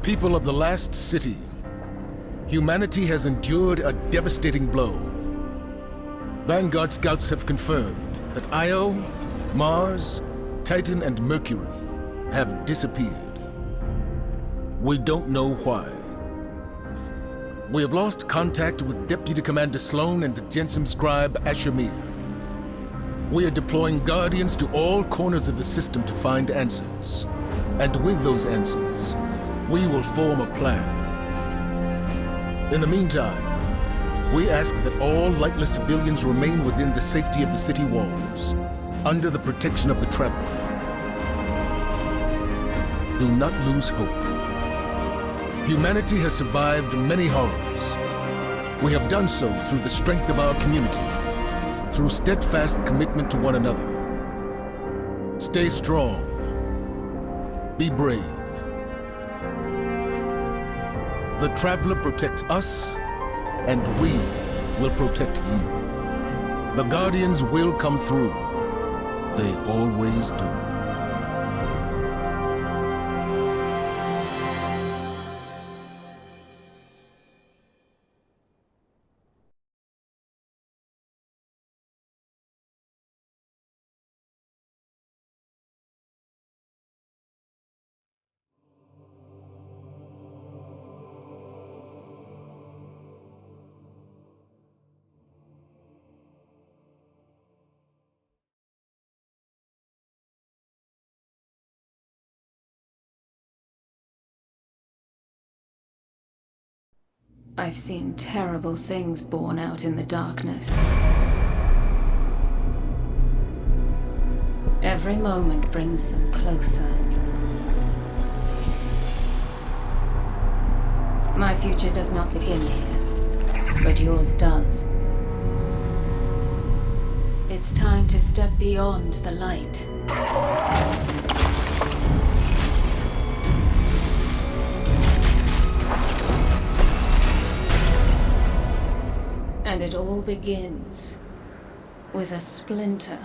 People of the last city, humanity has endured a devastating blow. Vanguard scouts have confirmed that Io, Mars, Titan, and Mercury have disappeared. We don't know why. We have lost contact with Deputy Commander Sloan and Jensen Scribe Ashamir. We are deploying Guardians to all corners of the system to find answers. And with those answers, we will form a plan. In the meantime, we ask that all lightless civilians remain within the safety of the city walls, under the protection of the Traveler. Do not lose hope. Humanity has survived many horrors. We have done so through the strength of our community, through steadfast commitment to one another. Stay strong. Be brave. The Traveler protects us, and we will protect you. The Guardians will come through. They always do. I've seen terrible things born out in the darkness. Every moment brings them closer. My future does not begin here, but yours does. It's time to step beyond the light. And it all begins with a splinter.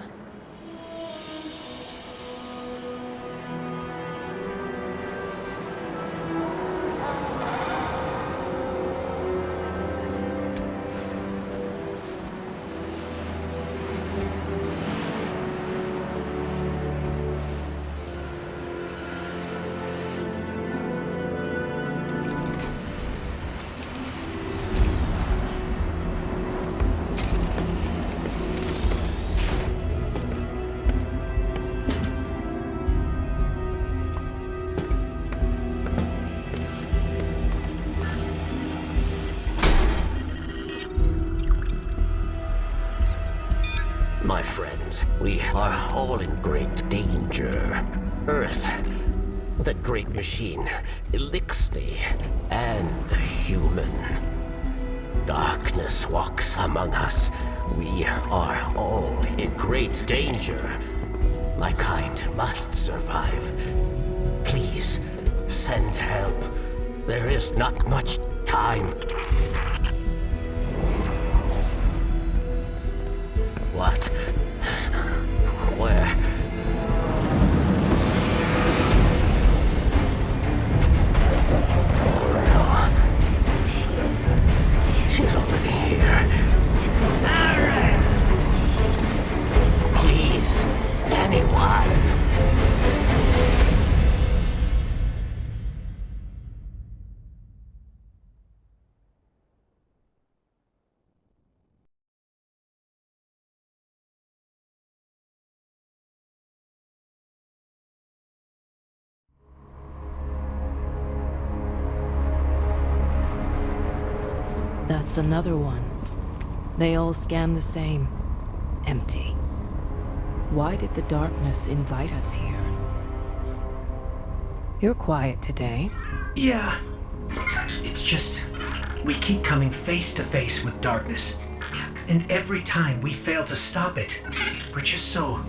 My friends, we are all in great danger. Earth, that great machine, Elixir, and the human. Darkness walks among us. We are all in great danger. My kind must survive. Please, send help. There is not much time. What? Where? Oh no. She's already here. Please, anyone. That's another one. They all scan the same. Empty. Why did the darkness invite us here? You're quiet today. Yeah. It's just, we keep coming face to face with darkness. And every time we fail to stop it, we're just so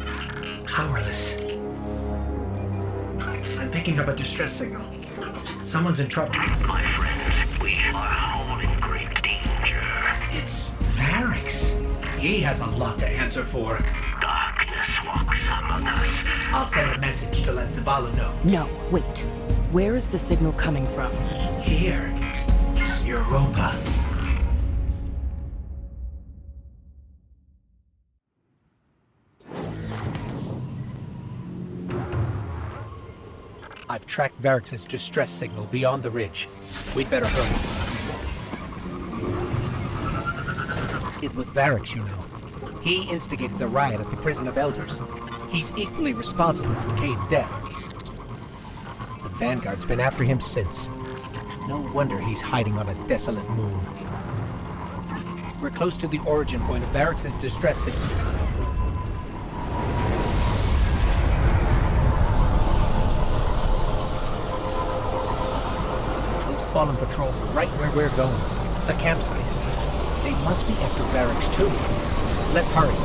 powerless. I'm picking up a distress signal. Someone's in trouble. My friends, we are all in great danger. It's Varix. He has a lot to answer for. Darkness walks among us. I'll send a message to let Zavala know. No, wait. Where is the signal coming from? Here. Europa. I've tracked Varrix's distress signal beyond the ridge. We'd better hurry. It was Varrix, you know. He instigated the riot at the Prison of Elders. He's equally responsible for Cade's death. The Vanguard's been after him since. No wonder he's hiding on a desolate moon. We're close to the origin point of Varrix's distress signal. Those Fallen patrols are right where we're going. The campsite. They must be after Varrix too. Let's hurry.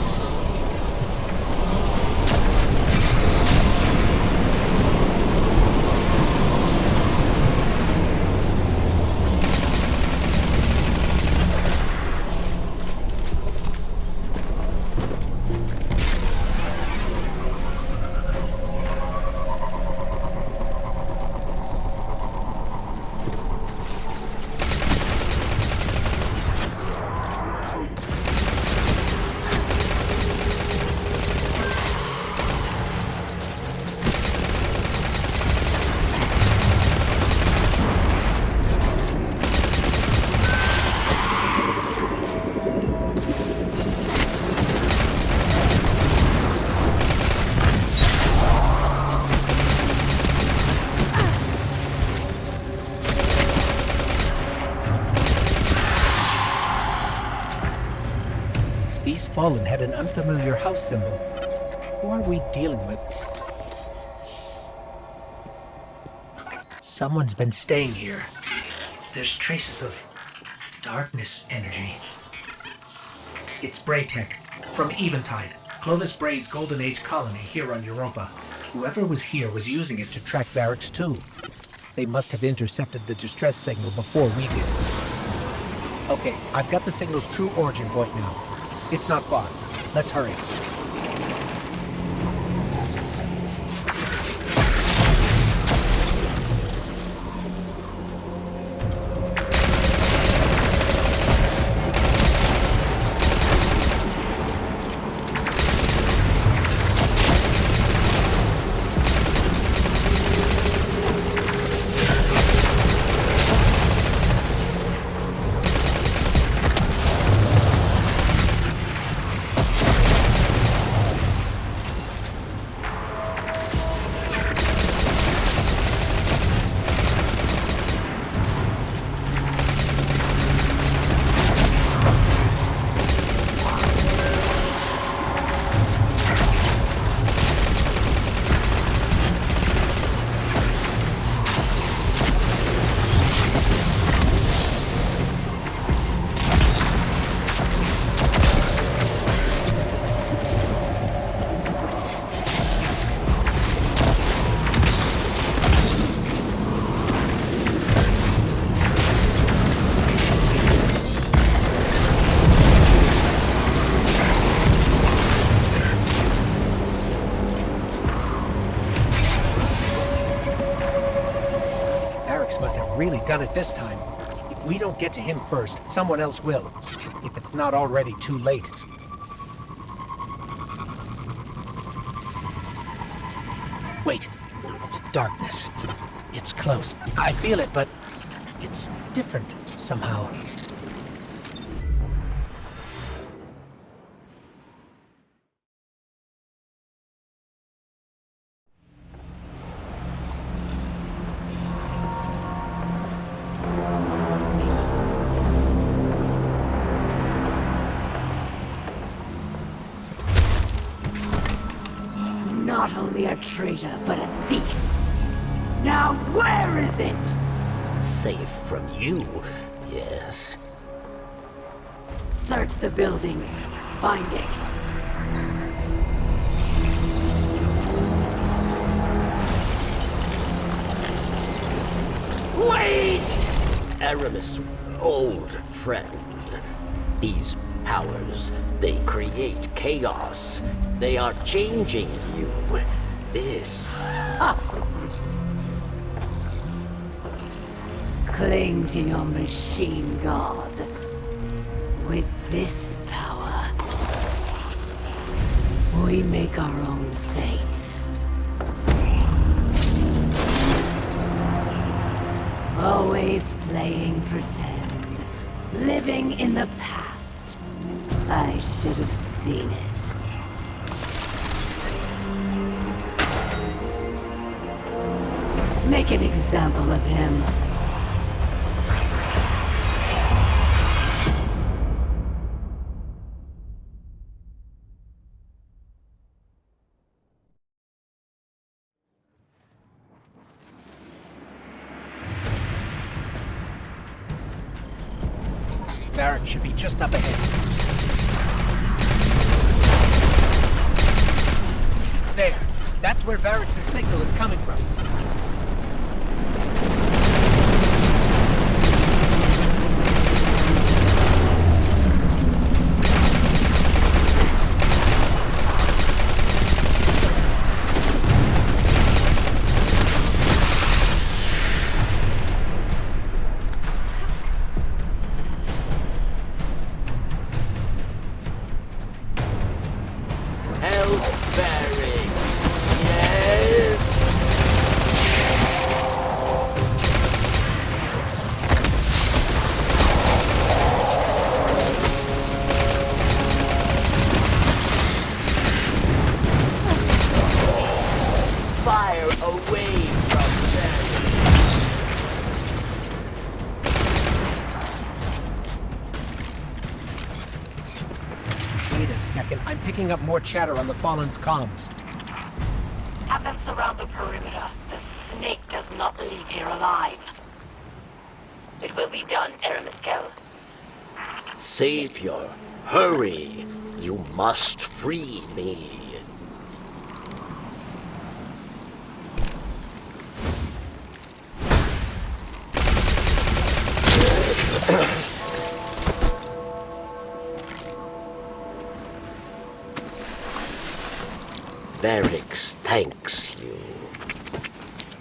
These Fallen had an unfamiliar house symbol. Who are we dealing with? Someone's been staying here. There's traces of darkness energy. It's Braytech, from Eventide, Clovis Bray's Golden Age colony here on Europa. Whoever was here was using it to track Varrix too. They must have intercepted the distress signal before we did. Okay, I've got the signal's true origin point now. It's not far. Let's hurry. Really done it this time. If we don't get to him first, someone else will. If it's not already too late. Wait. Darkness. It's close. I feel it, but it's different somehow. Not only a traitor, but a thief. Now where is it? Safe from you, yes. Search the buildings. Find it. Wait! Aramis, old friend. These powers, they create chaos. They are changing you. This... cling to your machine god. With this power, we make our own fate. Always playing pretend, living in the past. I should have seen it. Make an example of him. Barracks should be just up ahead. There. That's where Varric's signal is coming from. I'm picking up more chatter on the Fallen's comms. Have them surround the perimeter. The snake does not leave here alive. It will be done, Aramiskel. Savior, hurry! You must free me. Varrix thanks you.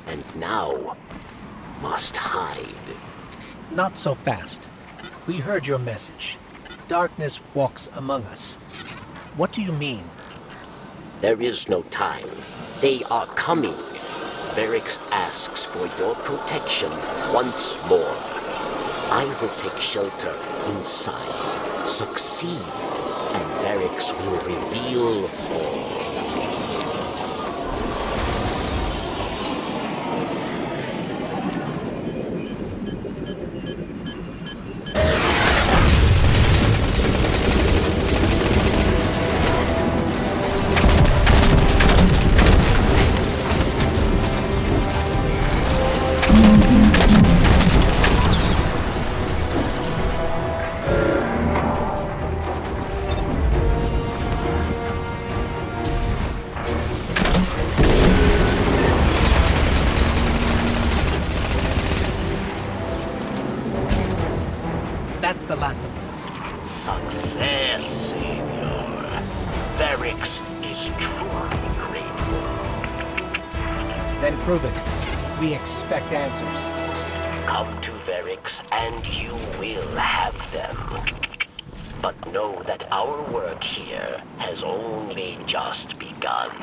And now must hide. Not so fast. We heard your message. Darkness walks among us. What do you mean? There is no time. They are coming. Varrix asks for your protection once more. I will take shelter inside. Succeed, and Varrix will reveal all. That's the last of them. Success, Savior. Varrix is truly grateful. Then prove it. We expect answers. Come to Varrix and you will have them. But know that our work here has only just begun.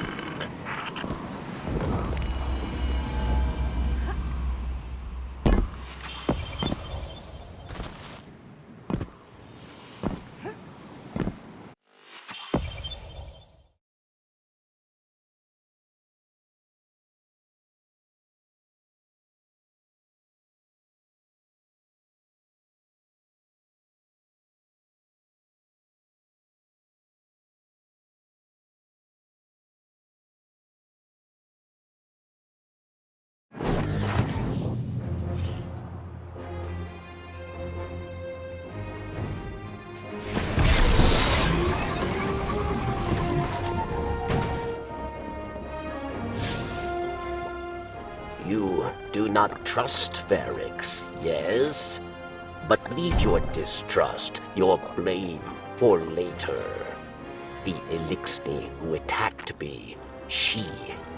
You do not trust Varrix, yes? But leave your distrust, your blame, for later. The Elixni who attacked me, she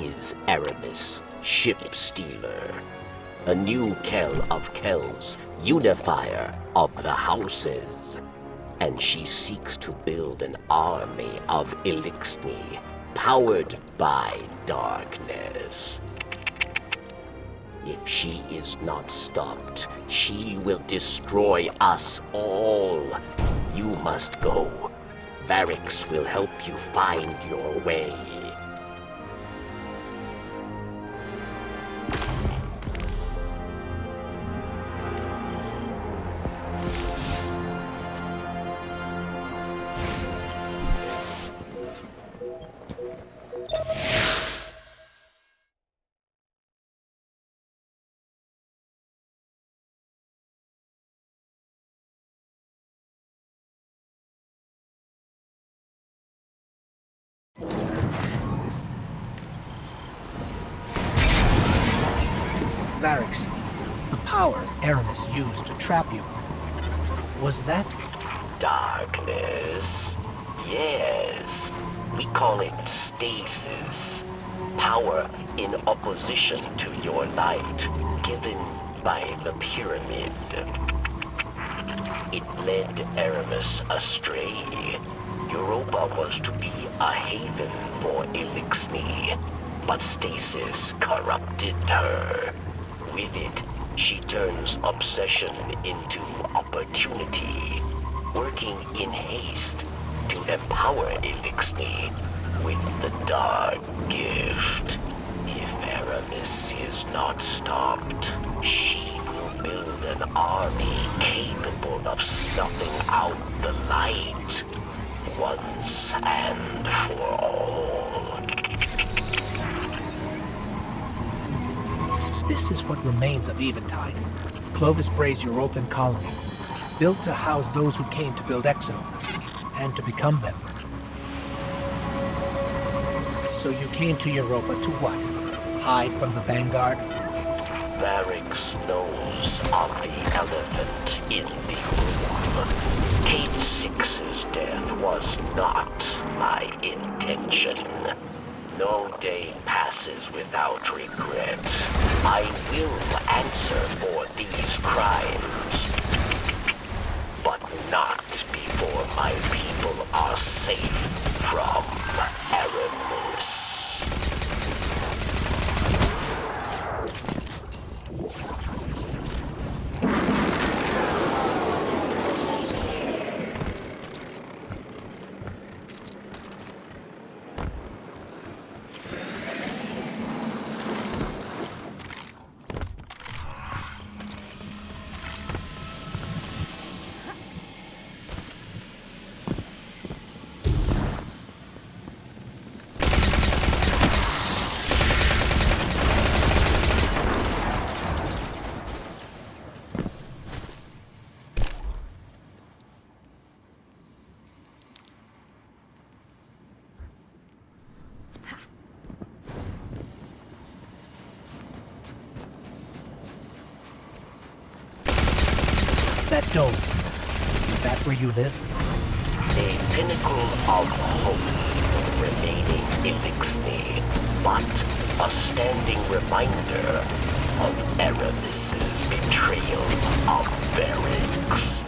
is Aramis, ship stealer. a new Kell of Kells, unifier of the houses. And she seeks to build an army of Elixni, powered by darkness. If she is not stopped, she will destroy us all. You must go. Varix will help you find your way. Varix, the power Aramis used to trap you, was that? Darkness. Yes. We call it stasis. Power in opposition to your light, given by the pyramid. It led Aramis astray. Europa was to be a haven for Elixni, but stasis corrupted her. With it, she turns obsession into opportunity, working in haste to empower Elixni with the dark gift. If Aramis is not stopped, she will build an army capable of snuffing out the light once and for all. This is what remains of Eventide, Clovis Bray's European colony, built to house those who came to build Exo, and to become them. So you came to Europa to what? Hide from the Vanguard? Varix knows of the elephant in the room. Kate Six's death was not my intention. No day passes without regret. I will answer for these crimes, but not before my people are safe from Aramis. That dome, is that where you live? A pinnacle of hope remaining Elixni, but a standing reminder of Aramis's betrayal of Varix.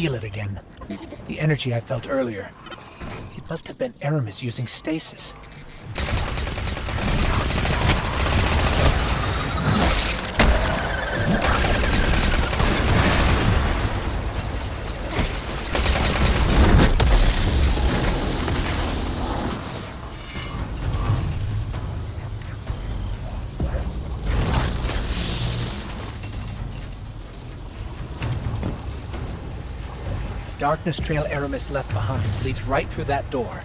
feel it again. The energy I felt earlier. It must have been Aramis using stasis. Darkness trail Aramis left behind leads right through that door,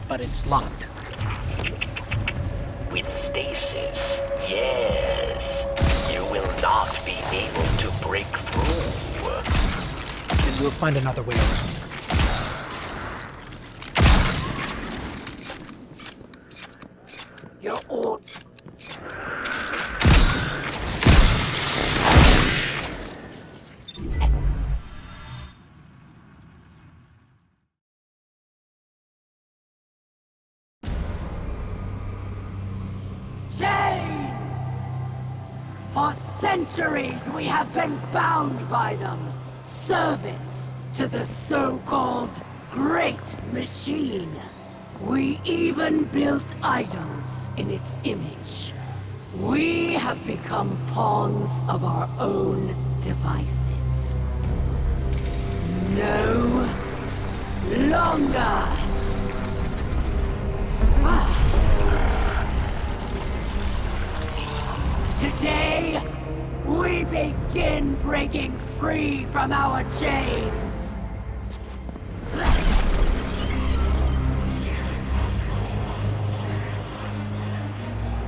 but it's locked. With stasis, yes. You will not be able to break through. Then we'll find another way around. You're all... Chains! For centuries we have been bound by them. Servants to the so-called Great Machine. We even built idols in its image. We have become pawns of our own devices. No longer. Today, we begin breaking free from our chains.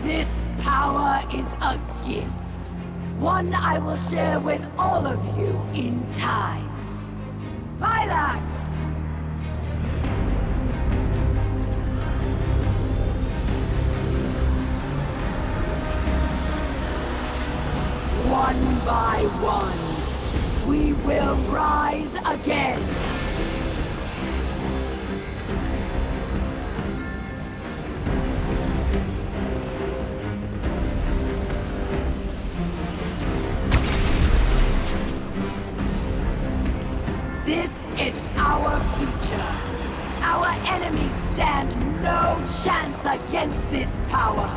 This power is a gift. One I will share with all of you in time. Vilax! One by one, we will rise again. This is our future. Our enemies stand no chance against this power.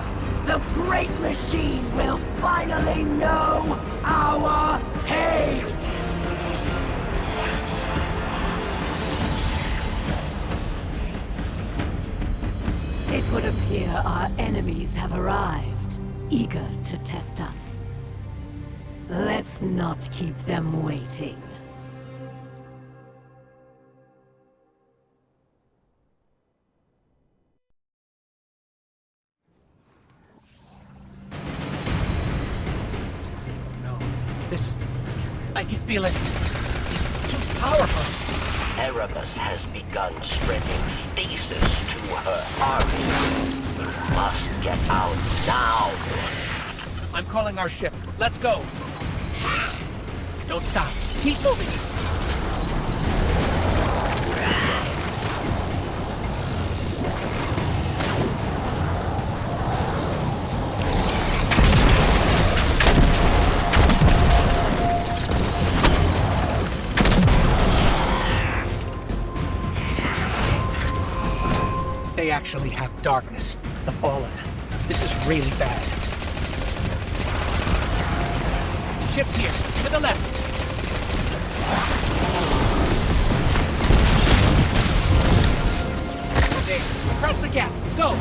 The Great Machine will finally know our pain! It would appear our enemies have arrived, eager to test us. Let's not keep them waiting. I can feel it. It's too powerful. Erebus has begun spreading stasis to her army. You must get out now. I'm calling our ship. Let's go. Don't stop. Keep moving. They actually have darkness. The Fallen. This is really bad. Ship's here. To the left. There. Press the gap. Go.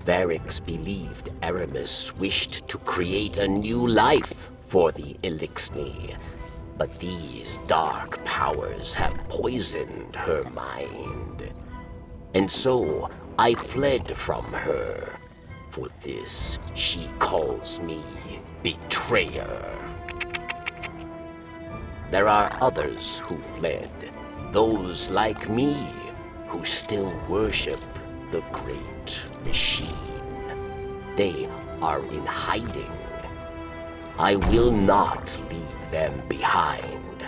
Varix believed Aramis wished to create a new life for the Elixni, but these dark powers have poisoned her mind. And so I fled from her. For this, she calls me betrayer. There are others who fled. Those like me who still worship the Great Machine. They are in hiding. I will not leave them behind.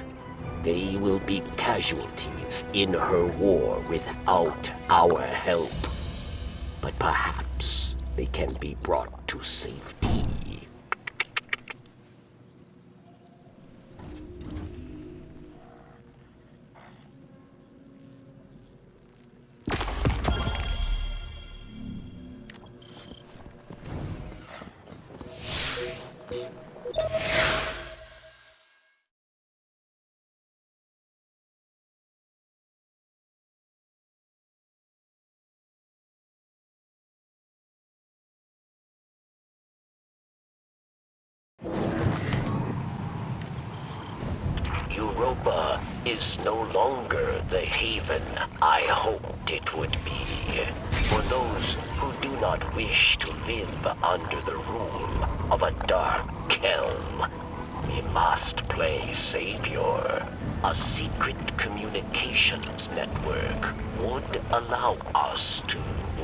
They will be casualties in her war without our help. But perhaps they can be brought to safety. Europa is no longer the haven I hoped it would be. For those who do not wish to live under the rule of a dark Kelm, we must play Savior. A secret communications network would allow us to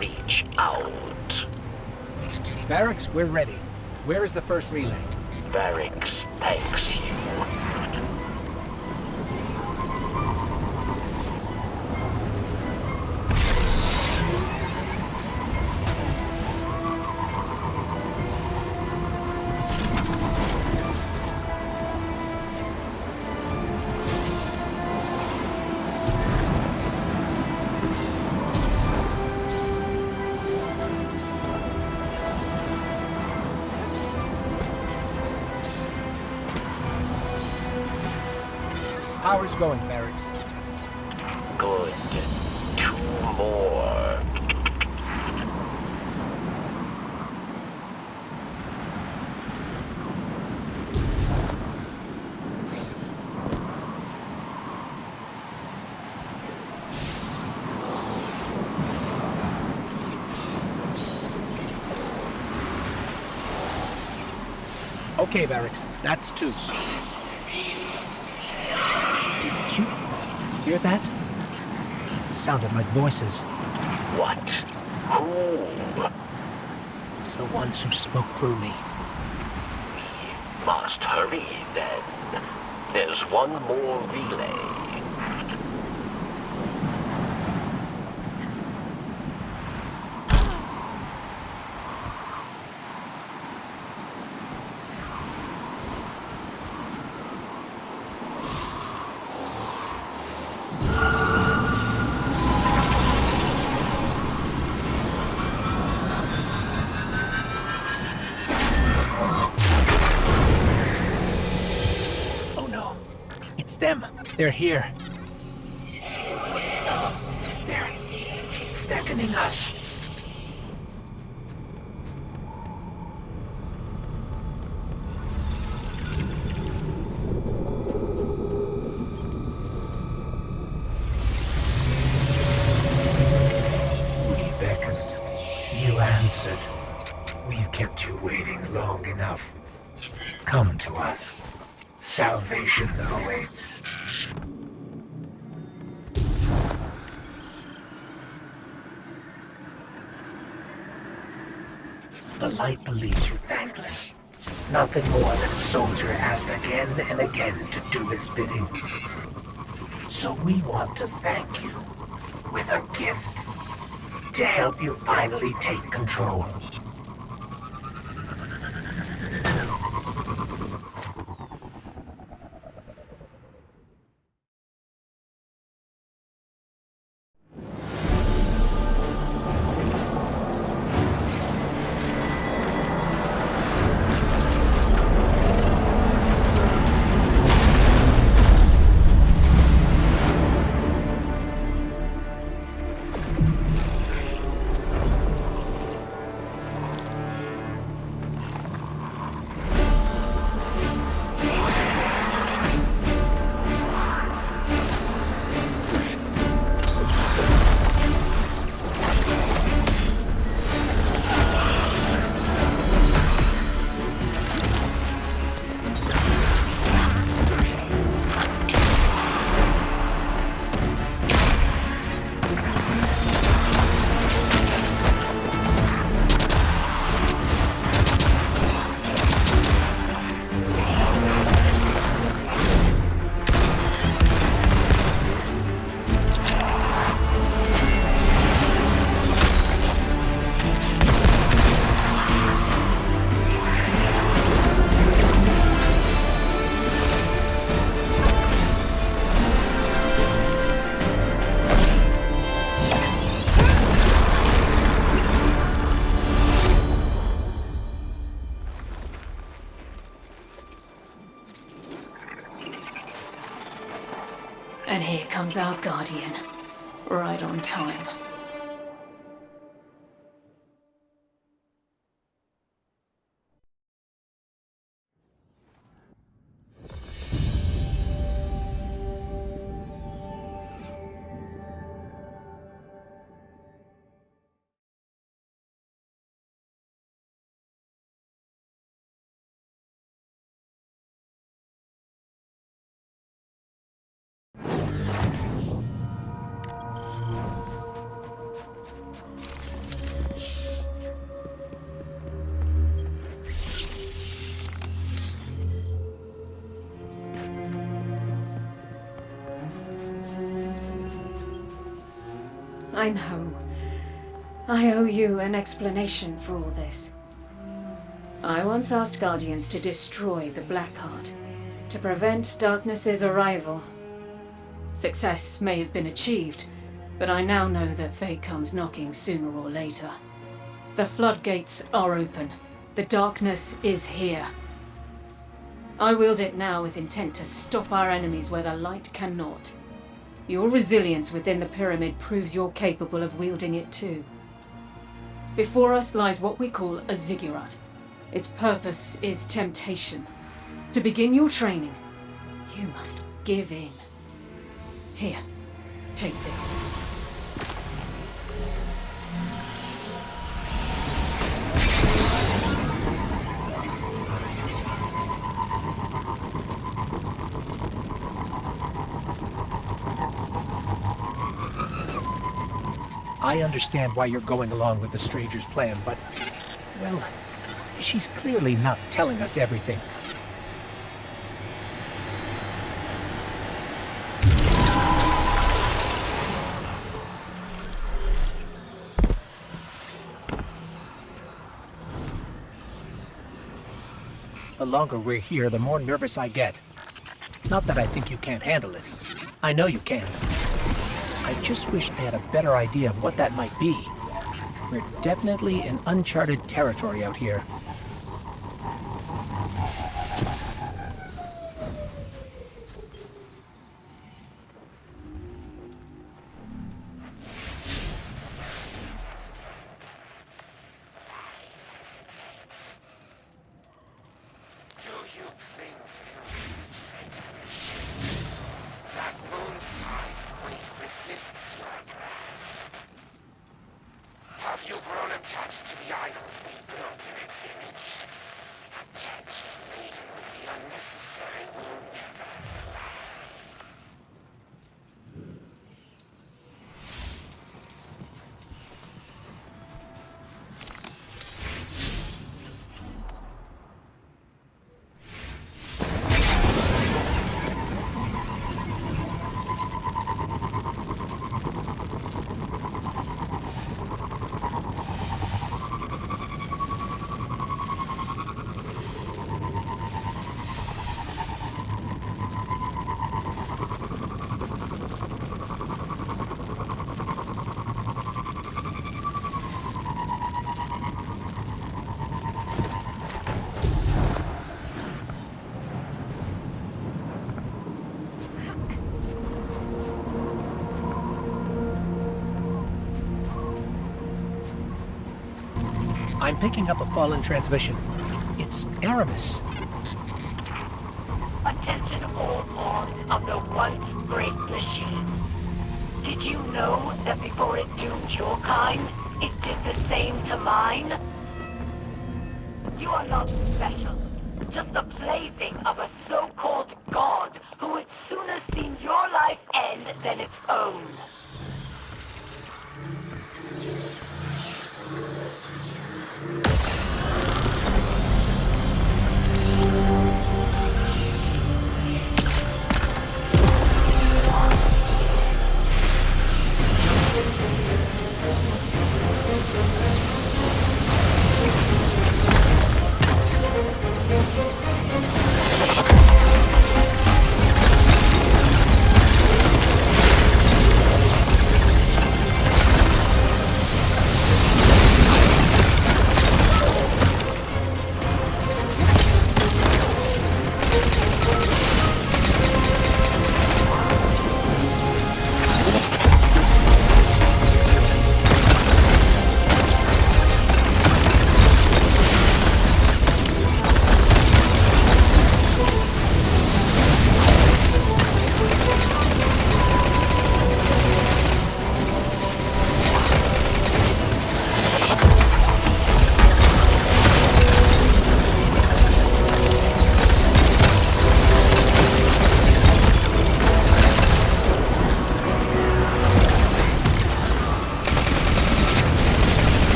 reach out. Barracks, we're ready. Where is the first relay? Barracks thanks you. Power's going, Barracks. Good. 2 more. Okay, Barracks. That's 2. Did you hear that? Sounded like voices. What? Who? The ones who spoke through me. Must hurry then. There's one more relay. It's them. They're here. They're beckoning us. We beckoned. You answered. We've kept you waiting long enough. Come to us. Salvation awaits. The light believes you thankless. Nothing more than a soldier asked again and again to do its bidding. So we want to thank you with a gift to help you finally take control. And here comes our guardian. Right on time. I know. I owe you an explanation for all this. I once asked Guardians to destroy the Blackheart, to prevent Darkness's arrival. Success may have been achieved, but I now know that fate comes knocking sooner or later. The floodgates are open. The darkness is here. I wield it now with intent to stop our enemies where the light cannot. Your resilience within the pyramid proves you're capable of wielding it too. Before us lies what we call a ziggurat. Its purpose is temptation. To begin your training, you must give in. Here, take this. I understand why you're going along with the stranger's plan, but, well, she's clearly not telling us everything. The longer we're here, the more nervous I get. Not that I think you can't handle it. I know you can. I just wish I had a better idea of what that might be. We're definitely in uncharted territory out here. Have you grown attached to the idols we built in its image? Attached laden with the unnecessary wound. I'm picking up a fallen transmission. It's Aramis. Attention all pawns of the once great machine. Did you know that before it doomed your kind, it did the same to mine? You are not special. Just the plaything of a so-called god who would sooner seen your life end than its own.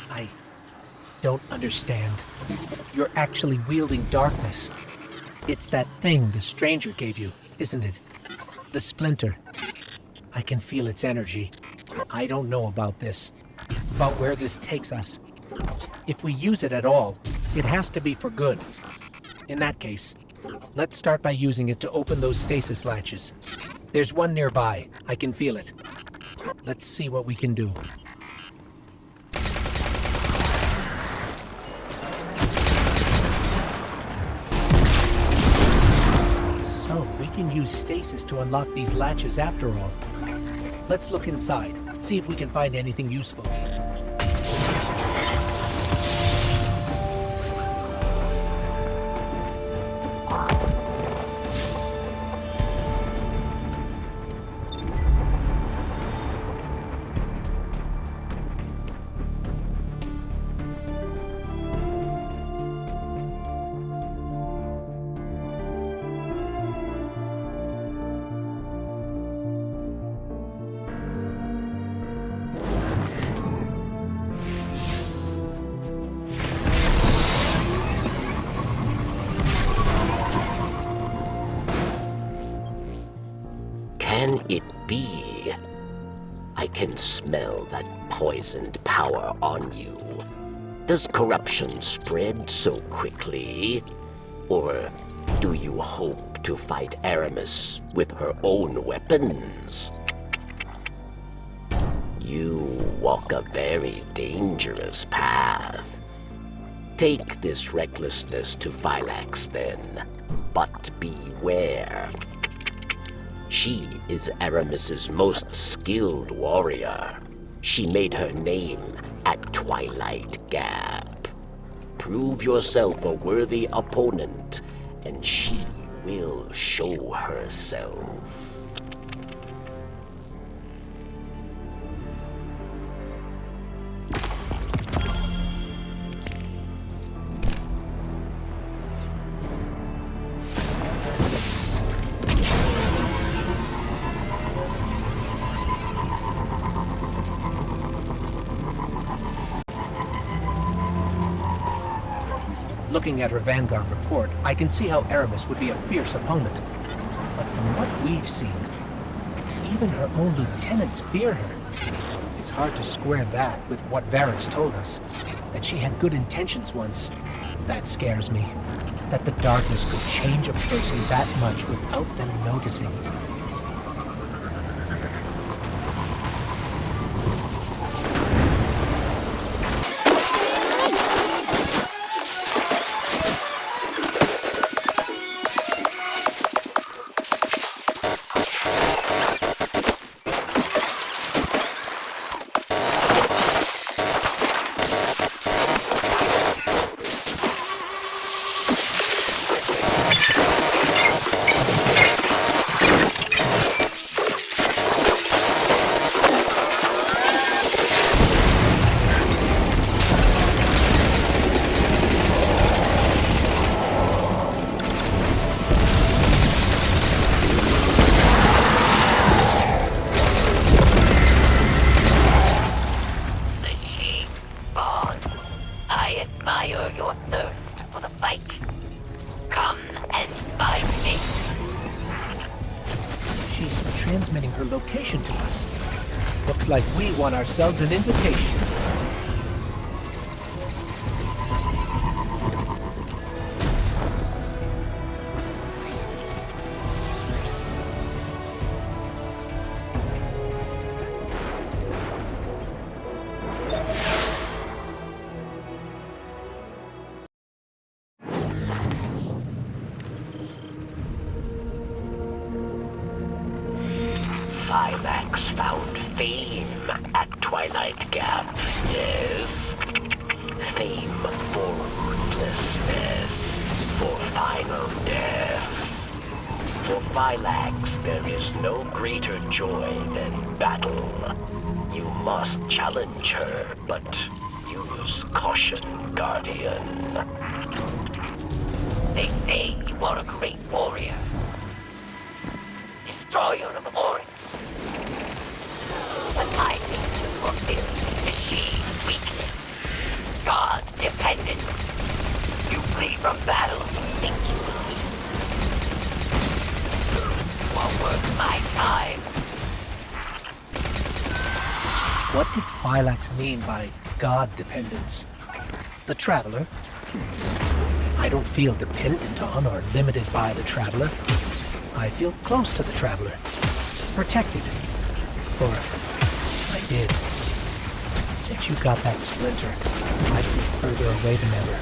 I don't understand. You're actually wielding darkness. It's that thing the stranger gave you, isn't it? The splinter. I can feel its energy. I don't know about this, about where this takes us. If we use it at all, it has to be for good. In that case, let's start by using it to open those stasis latches. There's one nearby. I can feel it. Let's see what we can do. So, we can use stasis to unlock these latches after all. Let's look inside, see if we can find anything useful. Can it be? I can smell that poisoned power on you. Does corruption spread so quickly? Or do you hope to fight Aramis with her own weapons? You walk a very dangerous path. Take this recklessness to Phylax then, but beware. She is Aramis's most skilled warrior. She made her name at Twilight Gap. Prove yourself a worthy opponent, and she will show herself. Looking at her Vanguard report, I can see how Aramis would be a fierce opponent. But from what we've seen, even her own lieutenants fear her. It's hard to square that with what Varix told us, that she had good intentions once. That scares me, that the darkness could change a person that much without them noticing. Transmitting her location to us. Looks like we won ourselves an invitation. Phylax found fame at Twilight Gap, yes. Fame for ruthlessness, for final deaths. For Phylax, there is no greater joy than battle. You must challenge her, but use caution, Guardian. They say you are a great warrior. What did Phylax mean by god dependence? The Traveler? I don't feel dependent on or limited by the Traveler. I feel close to the Traveler. Protected. Or I did. Since you got that splinter, I feel further away than ever.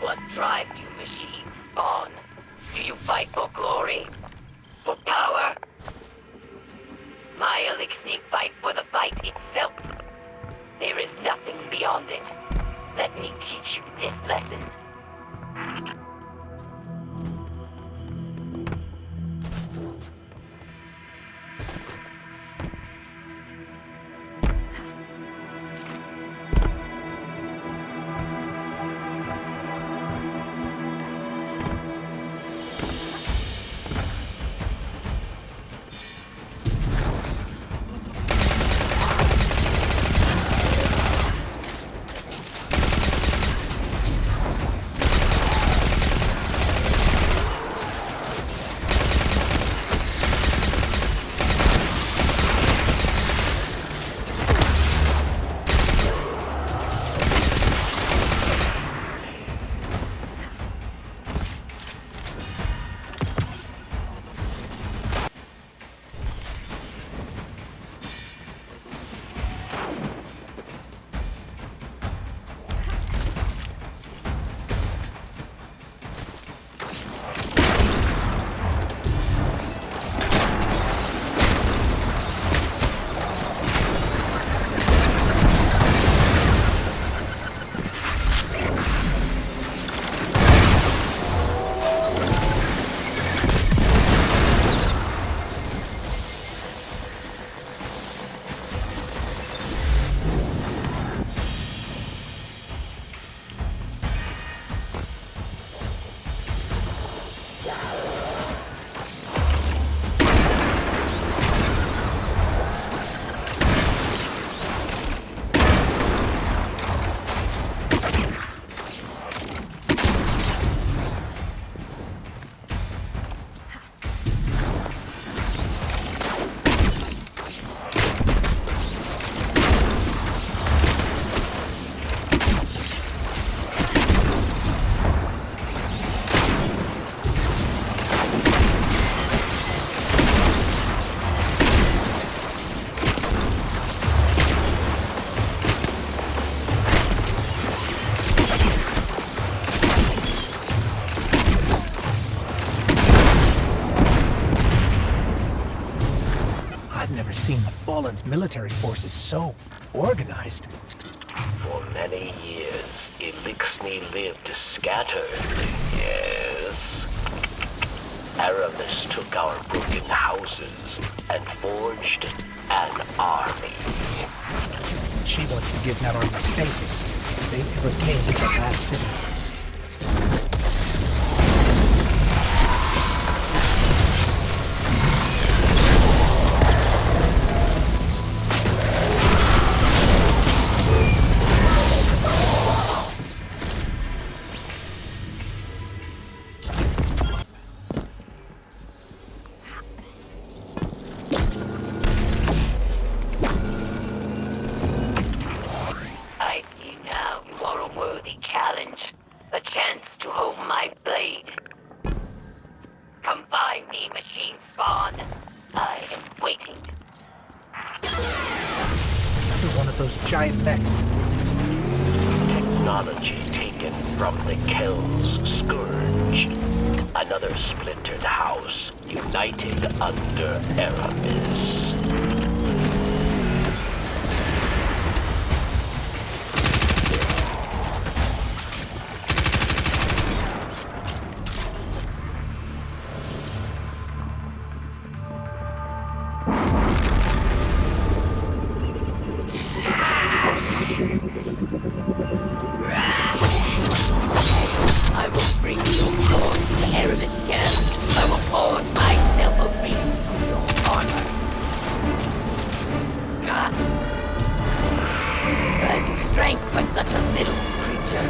What drives you, machine spawn? Do you fight for glory? For power? My Elixir fight for the fight itself. There is nothing beyond it. Let me teach you this lesson. Seen the Fallen's military forces so organized. For many years, Elixir lived scattered, yes. Aramis took our broken houses and forged an army. She wants to give that army stasis. They never came to the last city. another one of those giant mechs. Technology taken from the Kel's scourge. Another splintered house, united under Aramis. I will bring your corpse to Aramis again. I will forge myself a ring from your armor. Surprising strength for such a little creature.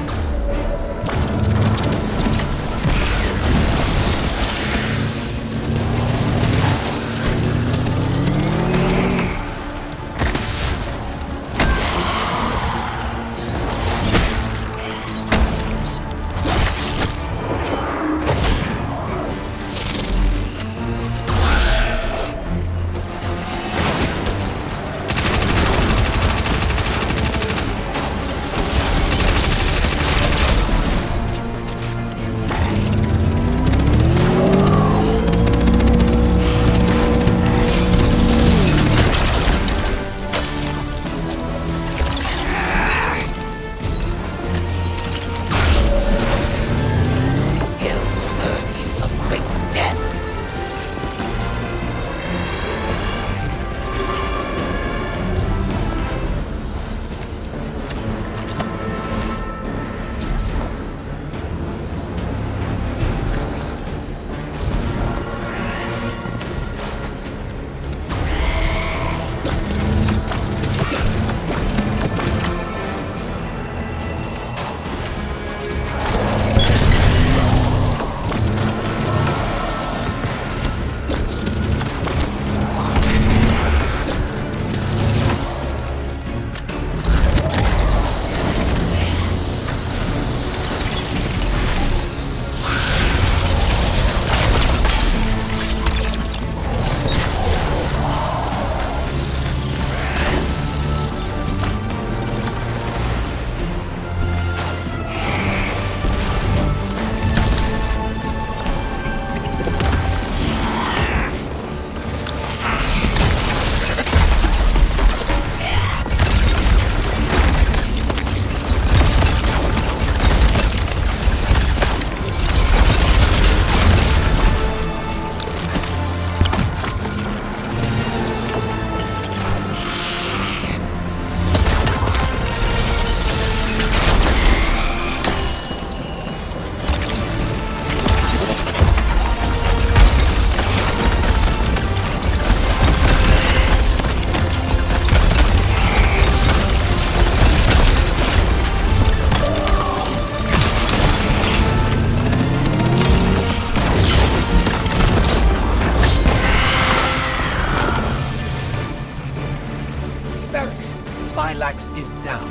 Is down.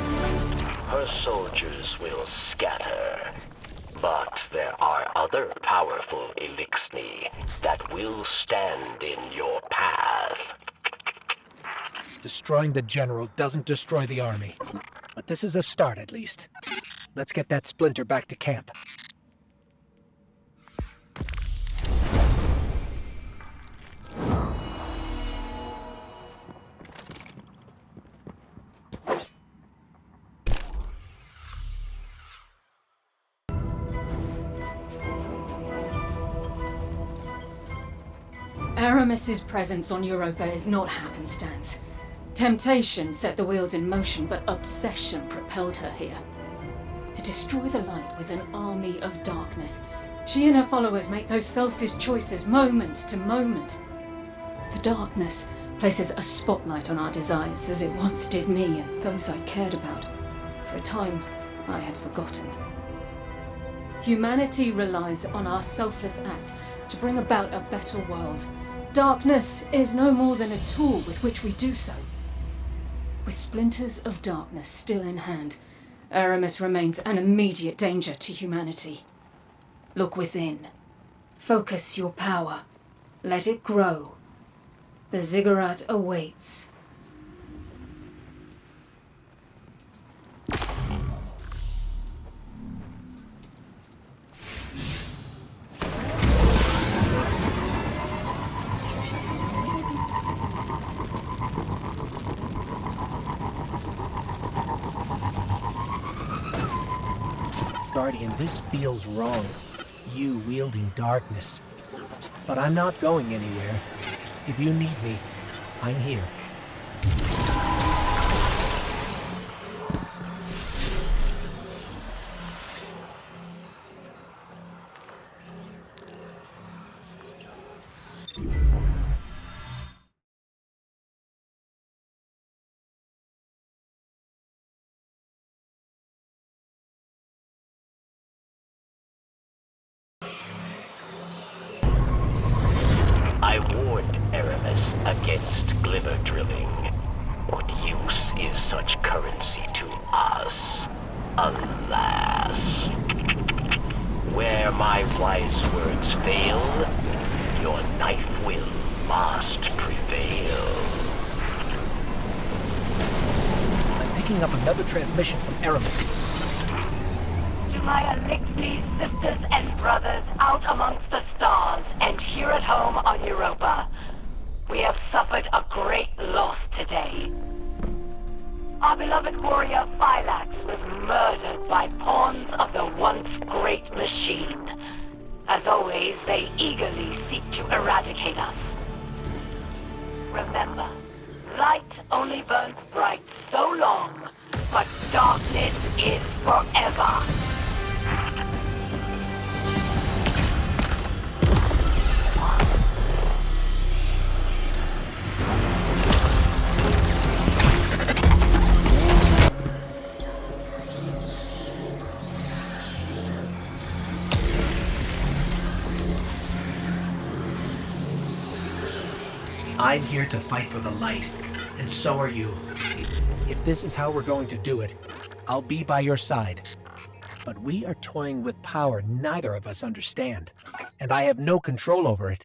Her soldiers will scatter. But there are other powerful Elixni that will stand in your path. Destroying the general doesn't destroy the army. But this is a start, at least. Let's get that splinter back to camp. Aramis's presence on Europa is not happenstance. Temptation set the wheels in motion, but obsession propelled her here. To destroy the light with an army of darkness, she and her followers make those selfish choices moment to moment. The darkness places a spotlight on our desires, as it once did me and those I cared about. For a time, I had forgotten. Humanity relies on our selfless acts to bring about a better world. Darkness is no more than a tool with which we do so. With splinters of darkness still in hand, Aramis remains an immediate danger to humanity. Look within. Focus your power. Let it grow. The ziggurat awaits. Guardian, this feels wrong. You wielding darkness. But I'm not going anywhere. If you need me, I'm here. I warned Aramis against glimmer drilling. What use is such currency to us? Alas. Where my wise words fail, your knife will must prevail. I'm picking up another transmission from Aramis. To my Elixni sisters and brothers out amongst the stars and here at home on Europa, we have suffered a great loss today. Our beloved warrior Phylax was murdered by pawns of the once great machine. As always, they eagerly seek to eradicate us. Remember, light only burns bright so long, but darkness is forever. I'm here to fight for the light, and so are you. If this is how we're going to do it, I'll be by your side. But we are toying with power neither of us understand, and I have no control over it.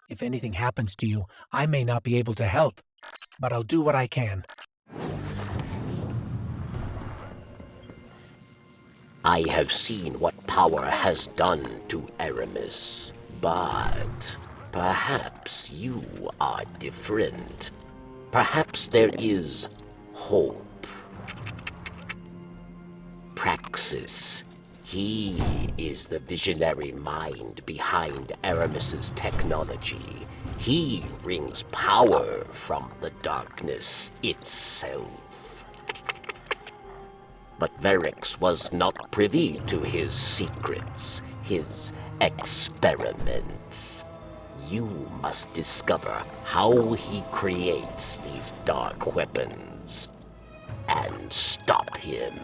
If anything happens to you, I may not be able to help, but I'll do what I can. I have seen what power has done to Aramis, but perhaps you are different. Perhaps there is hope. Praxis. He is the visionary mind behind Aramis's technology. He brings power from the darkness itself. But Verix was not privy to his secrets, his experiments. You must discover how he creates these dark weapons and stop him.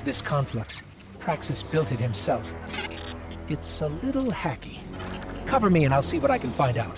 This conflux, Praxis built it himself. It's a little hacky. Cover me and I'll see what I can find out.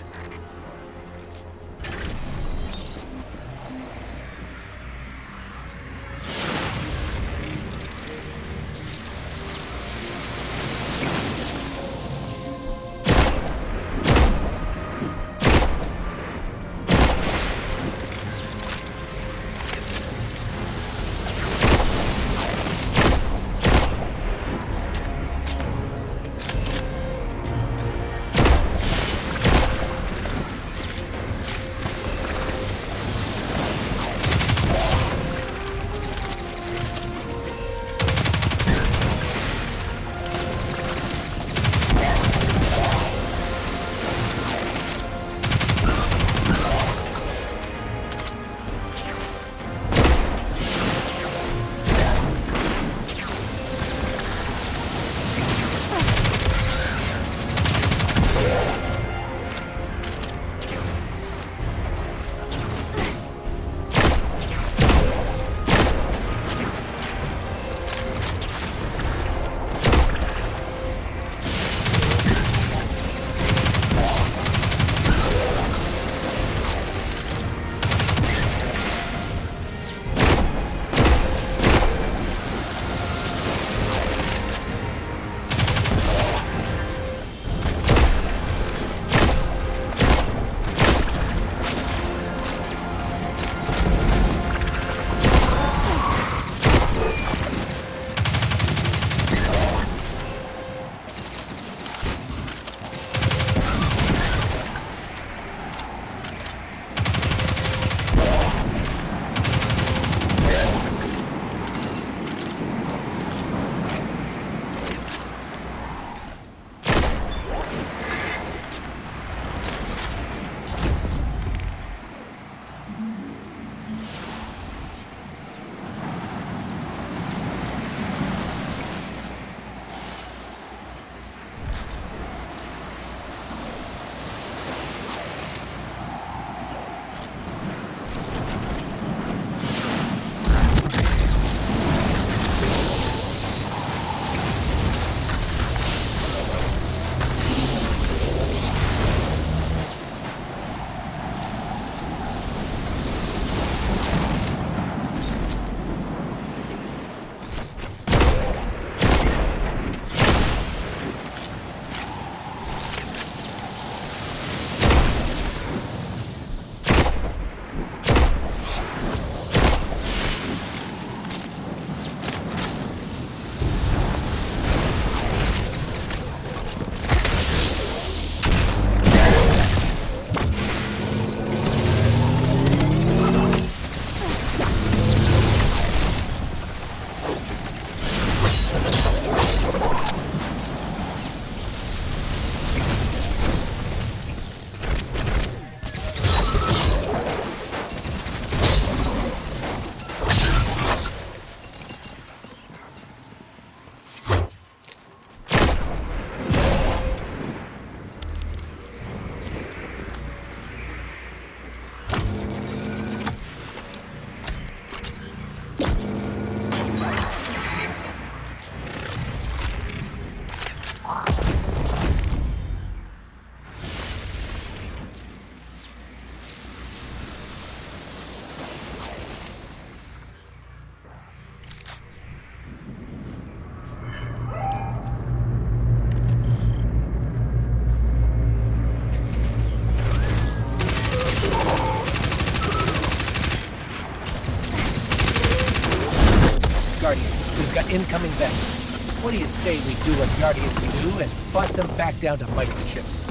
We've got incoming Vex. What do you say we do what Guardians do and bust them back down to microchips?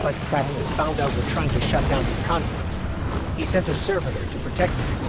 Like Praxis found out we're trying to shut down his conflicts. He sent a servitor to protect him.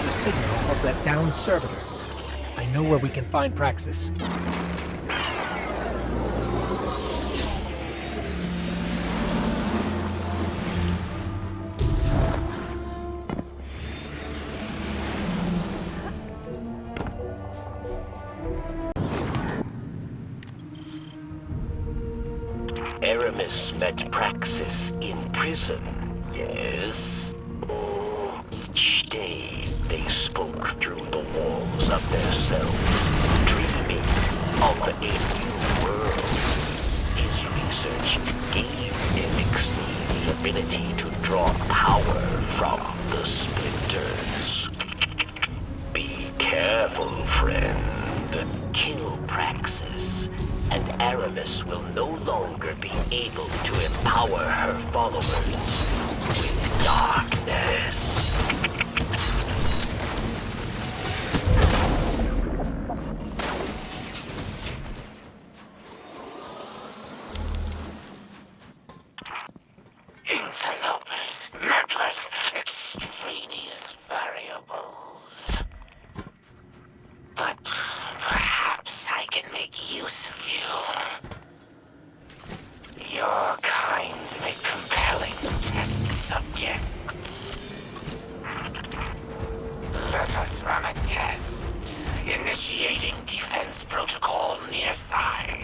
Signal of that downed servitor. I know where we can find Praxis. Aramis met Praxis in prison, yes? Each day they spoke through the walls of their cells, dreaming of a new world. His research gave Elixir the ability to draw power from the splinters. Be careful, friend. Kill Praxis, and Aramis will no longer be able to empower her followers with darkness. Interlopers, meddlers, extraneous variables. But perhaps I can make use of you. Your kind make compelling test subjects. Let us run a test. Initiating defense protocol near side.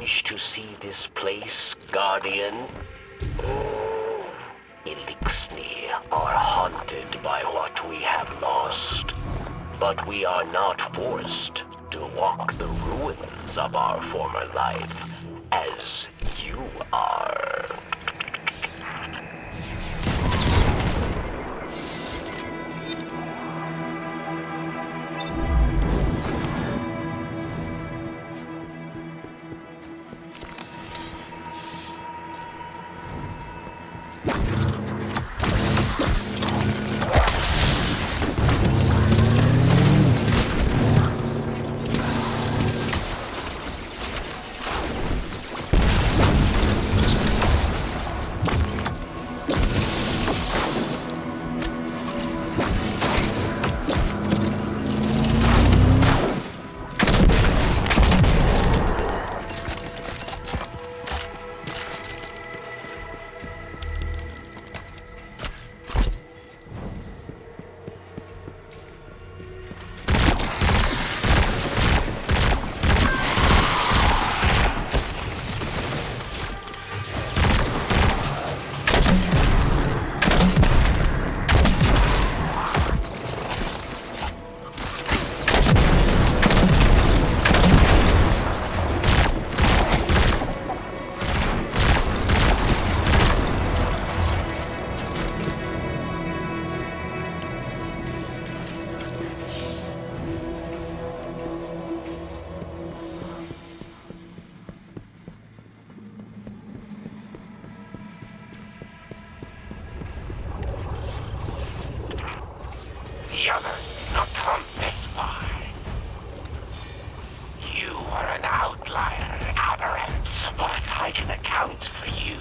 strange to see this place, Guardian? Elixni are haunted by what we have lost. But we are not forced to walk the ruins of our former life, as you are. The others did not come this far. You are an outlier, aberrant, but I can account for you.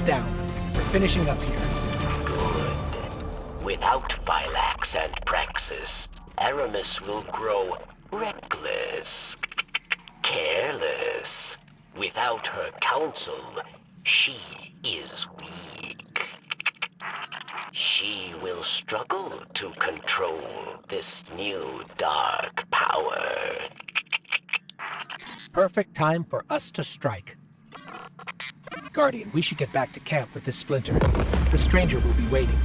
down. We're finishing up here. Good. Without Phylax and Praxis, Aramis will grow reckless, careless. Without her counsel, she is weak. She will struggle to control this new dark power. Perfect time for us to strike. Guardian, we should get back to camp with this splinter. The stranger will be waiting.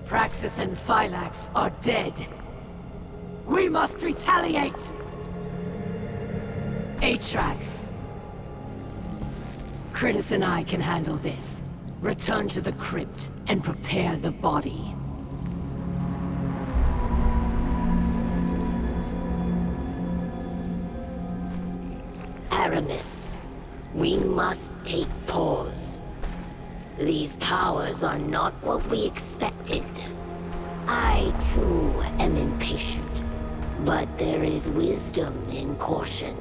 Praxis and Phylax are dead. We must retaliate! Atrax. Critus and I can handle this. Return to the crypt and prepare the body. Aramis, we must take pause. These powers are not what we expected. I, too, am impatient. But there is wisdom in caution.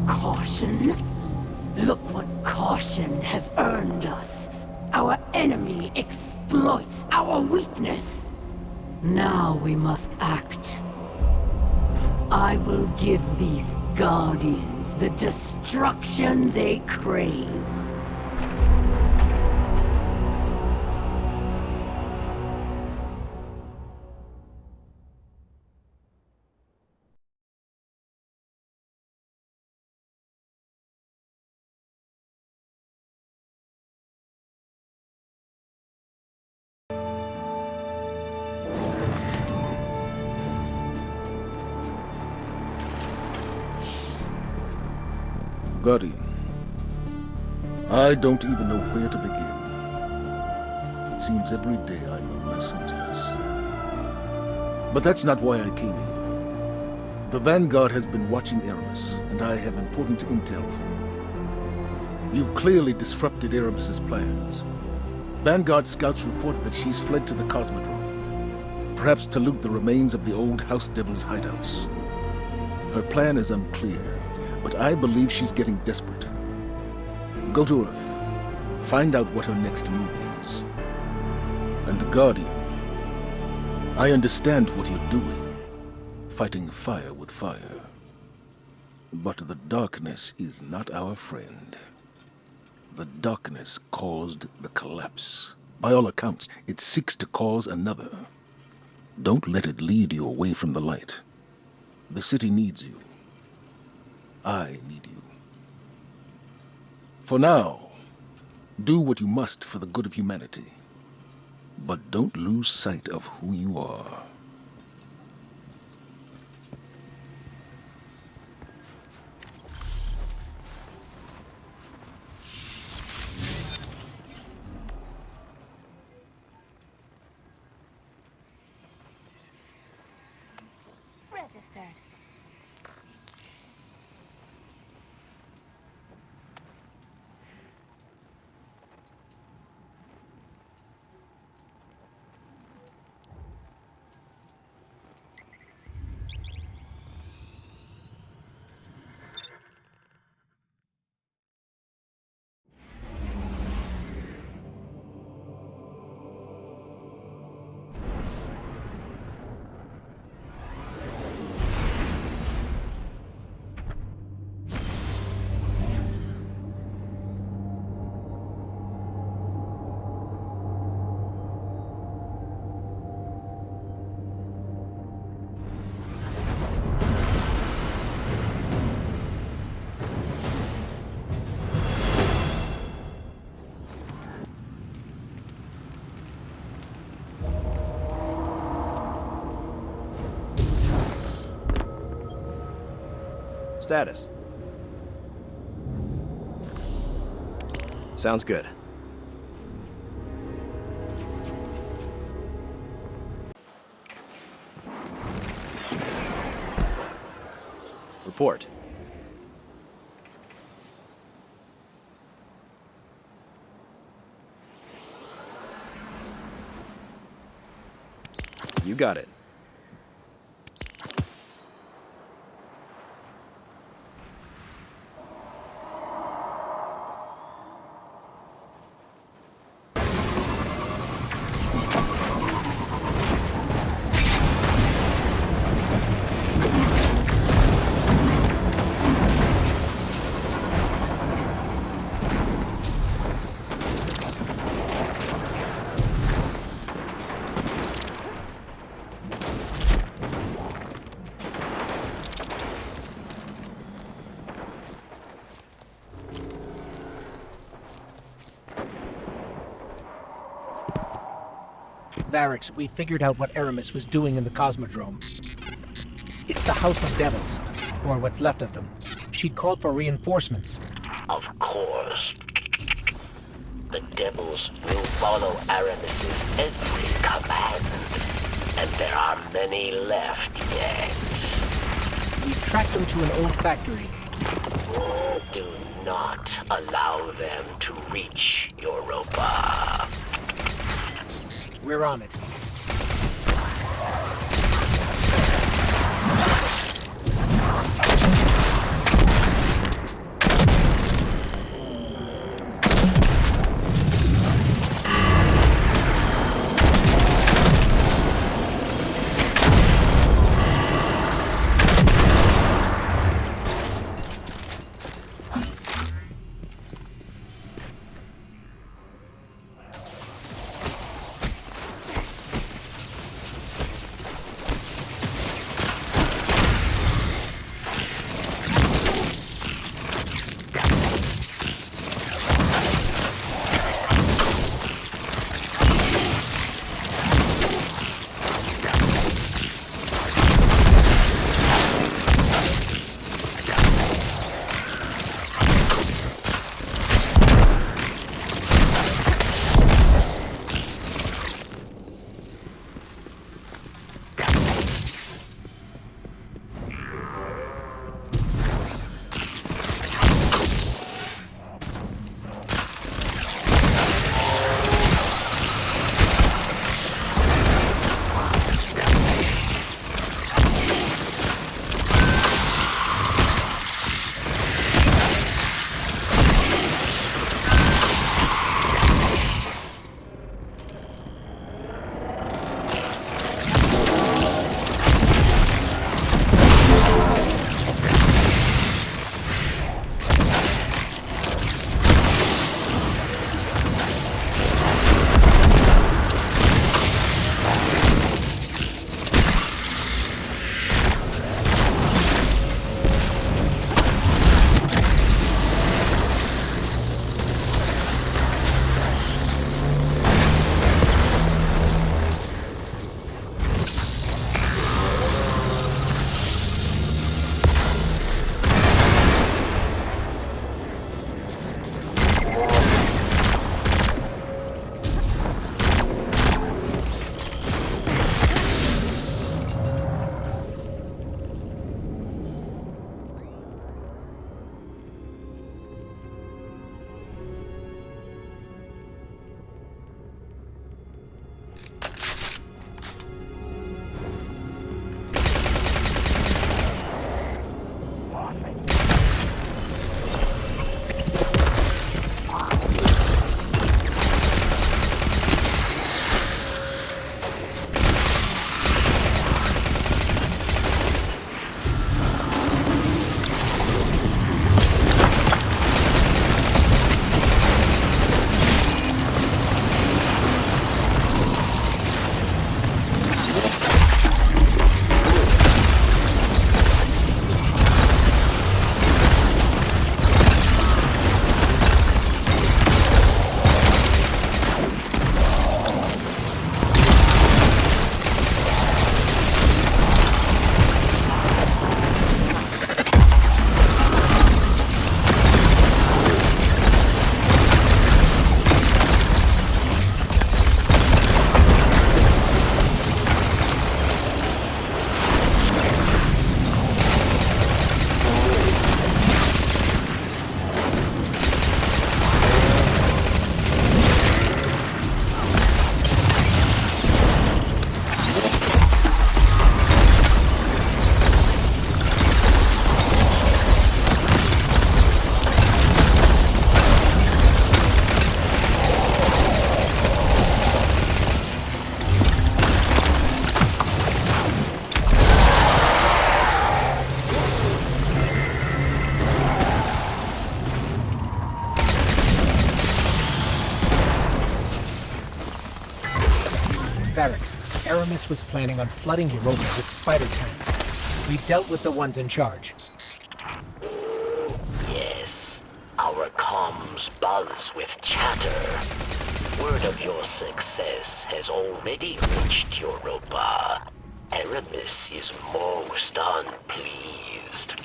Caution? Look what caution has earned us. Our enemy exploits our weakness. Now we must act. I will give these Guardians the destruction they crave. Guardian, I don't even know where to begin. It seems every day I know less and less. But that's not why I came here. The Vanguard has been watching Aramis, and I have important intel for you. You've clearly disrupted Aramis's plans. Vanguard scouts reported that she's fled to the Cosmodrome, perhaps to loot the remains of the old House Devil's hideouts. Her plan is unclear, but I believe she's getting desperate. Go to Earth. Find out what her next move is. And Guardian, I understand what you're doing. Fighting fire with fire. But the darkness is not our friend. The darkness caused the collapse. By all accounts, it seeks to cause another. Don't let it lead you away from the light. The city needs you. I need you. For now, do what you must for the good of humanity. But don't lose sight of who you are. Registered. Status. Sounds good. Report. You got it. Varix, we figured out what Aramis was doing in the Cosmodrome. It's the House of Devils, or what's left of them. She'd called for reinforcements. Of course. The devils will follow Aramis's every command, and there are many left yet. We tracked them to an old factory. Do not allow them to reach Europa. We're on it. Barracks, Aramis was planning on flooding Europa with spider tanks. We've dealt with the ones in charge. Yes, our comms buzz with chatter. Word of your success has already reached Europa. Aramis is most unpleased.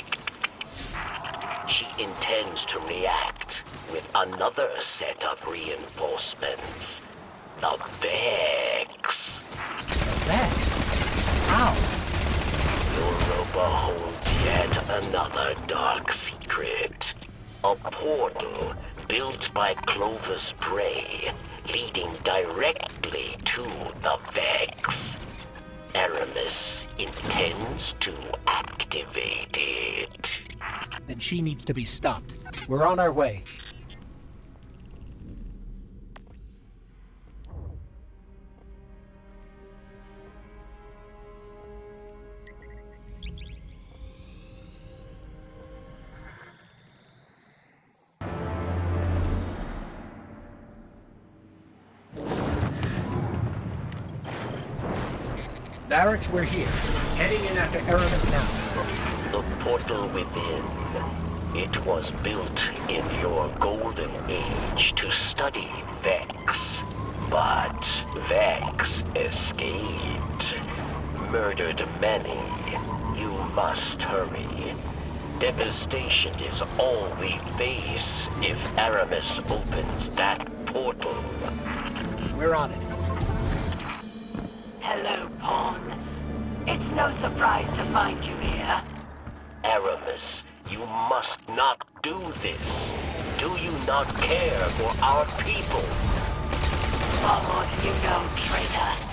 She intends to react with another set of reinforcements. The Vex. The Vex? How? Europa holds yet another dark secret. A portal built by Clovis Bray, leading directly to the Vex. Aramis intends to activate it. Then she needs to be stopped. We're on our way. Varix, we're here. Heading in after Aramis now. The portal within. It was built in your golden age to study Vex. But Vex escaped. Murdered many. You must hurry. Devastation is all we face if Aramis opens that portal. We're on it. Hello, Pawn. It's no surprise to find you here. Aramis, you must not do this. Do you not care for our people? Far more than you know, traitor.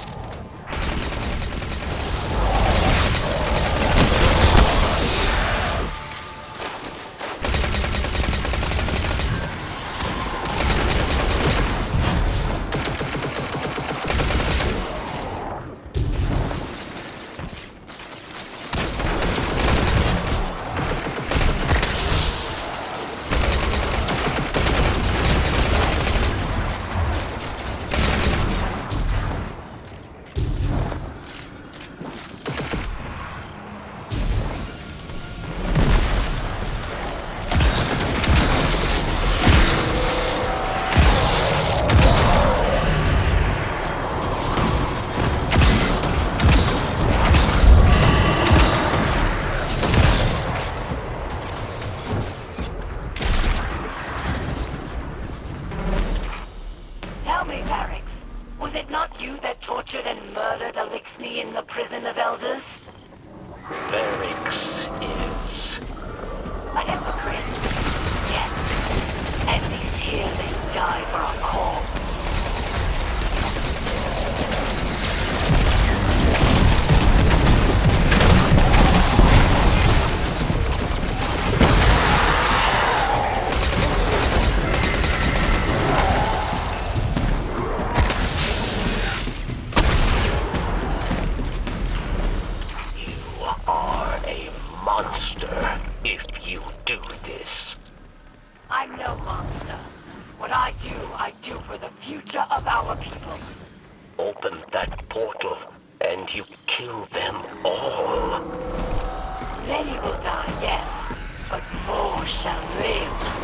Tell me, Varix, was it not you that tortured and murdered Elixni in the prison of elders? Varix is... A hypocrite. Yes. At least here they die for a cause. Monster, if you do this. I'm no monster. What I do for the future of our people. Open that portal, and you kill them all. Many will die, yes, but more shall live.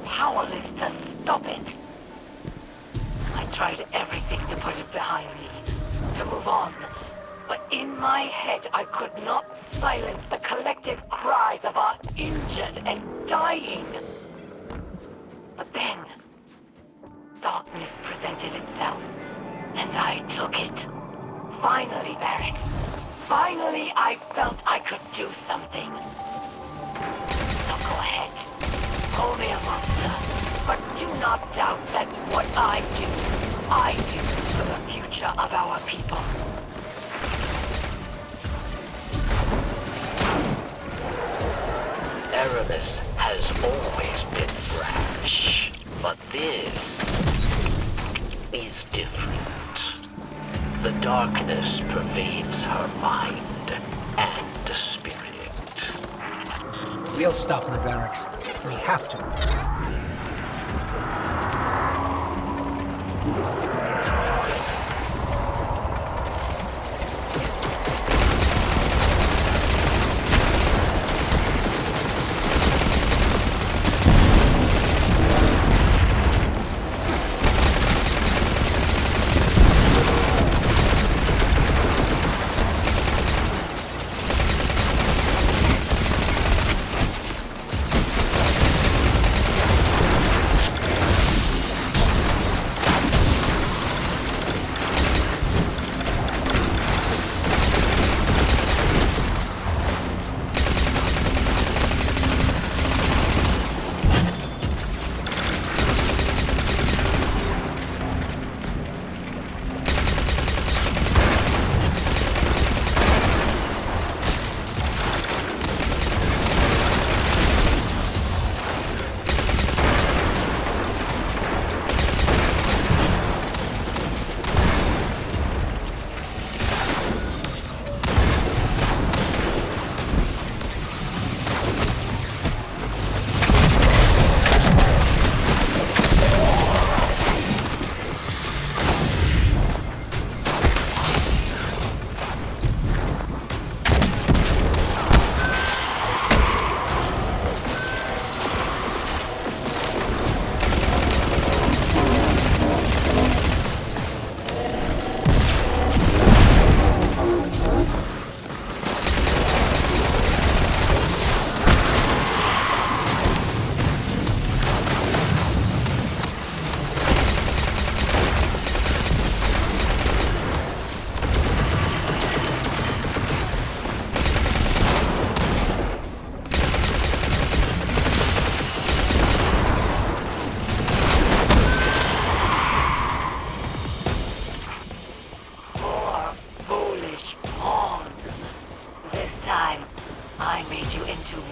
Powerless to stop it. I tried everything to put it behind me, to move on. But in my head, I could not silence the collective cries of our injured and dying. But then, darkness presented itself, and I took it. Finally, Varix. Finally, I felt I could do something. So go ahead. Call me a monster. But do not doubt that what I do for the future of our people. Aramis has always been brash, but this is different. The darkness pervades her mind and spirit. We'll stop her, Barracks. We have to.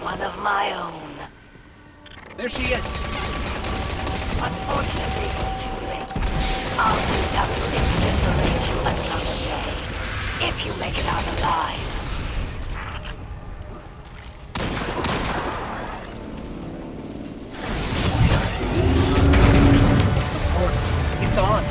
One of my own. There she is! Unfortunately, it's too late. I'll just have to eviscerate you another day. If you make it out alive. It's on!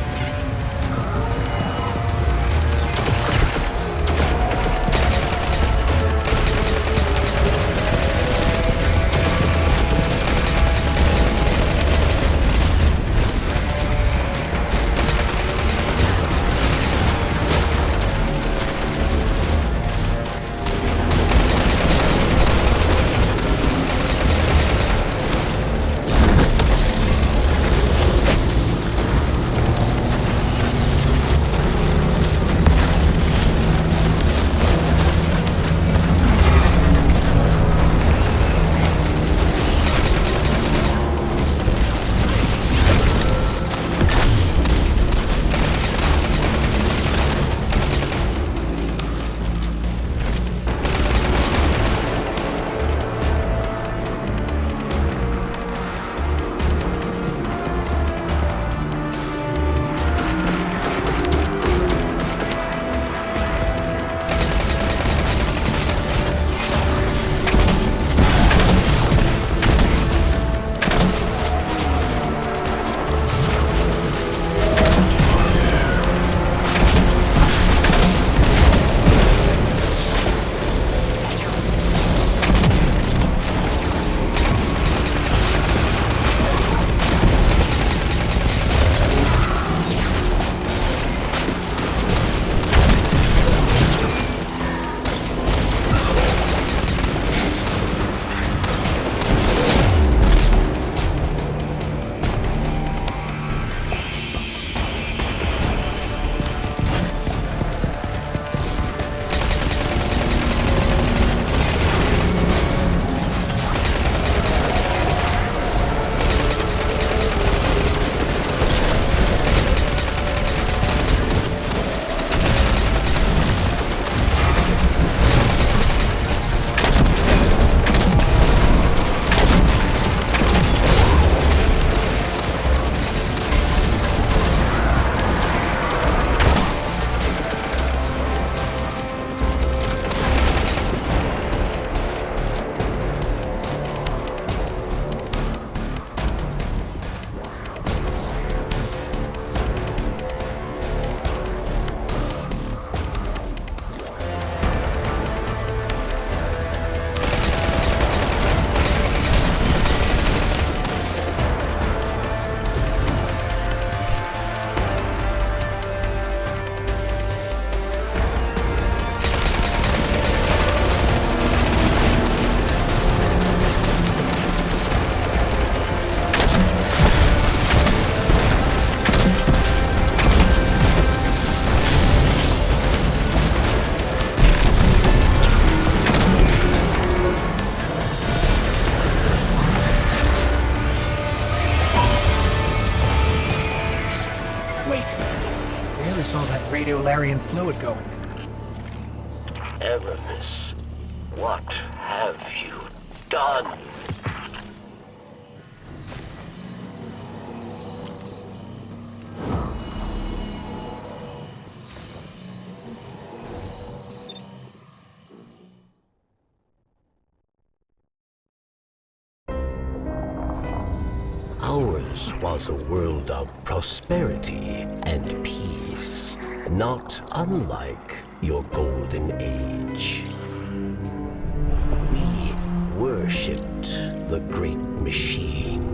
fluid going. Aramis, what have you done? Ours was a world of prosperity and peace, not unlike your golden age. We worshipped the great machine,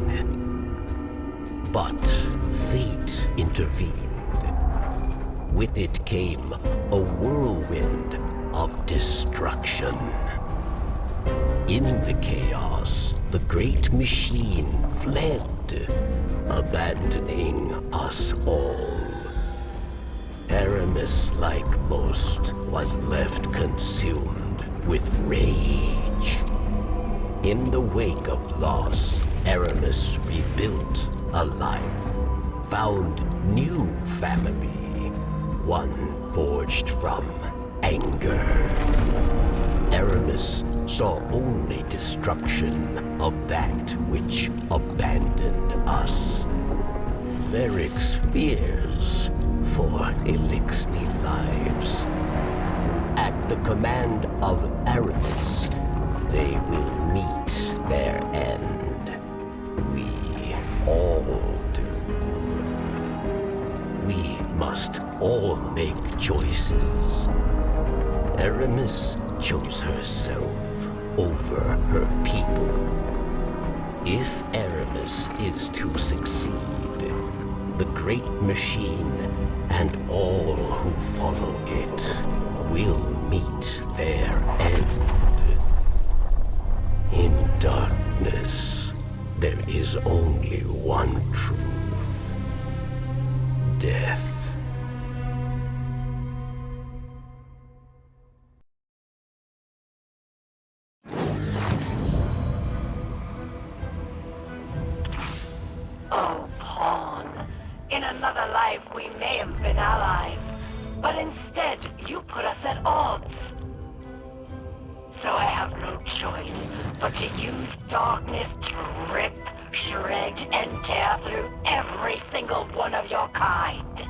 but fate intervened. With it came a whirlwind of destruction. In the chaos, the great machine fled, abandoning us all. Aramis, like most, was left consumed with rage. In the wake of loss, Aramis rebuilt a life, found new family, one forged from anger. Aramis saw only destruction of that which abandoned us. Varric's fears for Elixni lives. At the command of Aramis, they will meet their end. We all do. We must all make choices. Aramis chose herself over her people. If Aramis is to succeed, the great machine and all who follow it will meet their end. In darkness, there is only one truth: death. Oh, Pawn. In another life, we may have been allies, but instead, you put us at odds. So I have no choice but to use darkness to rip, shred, and tear through every single one of your kind.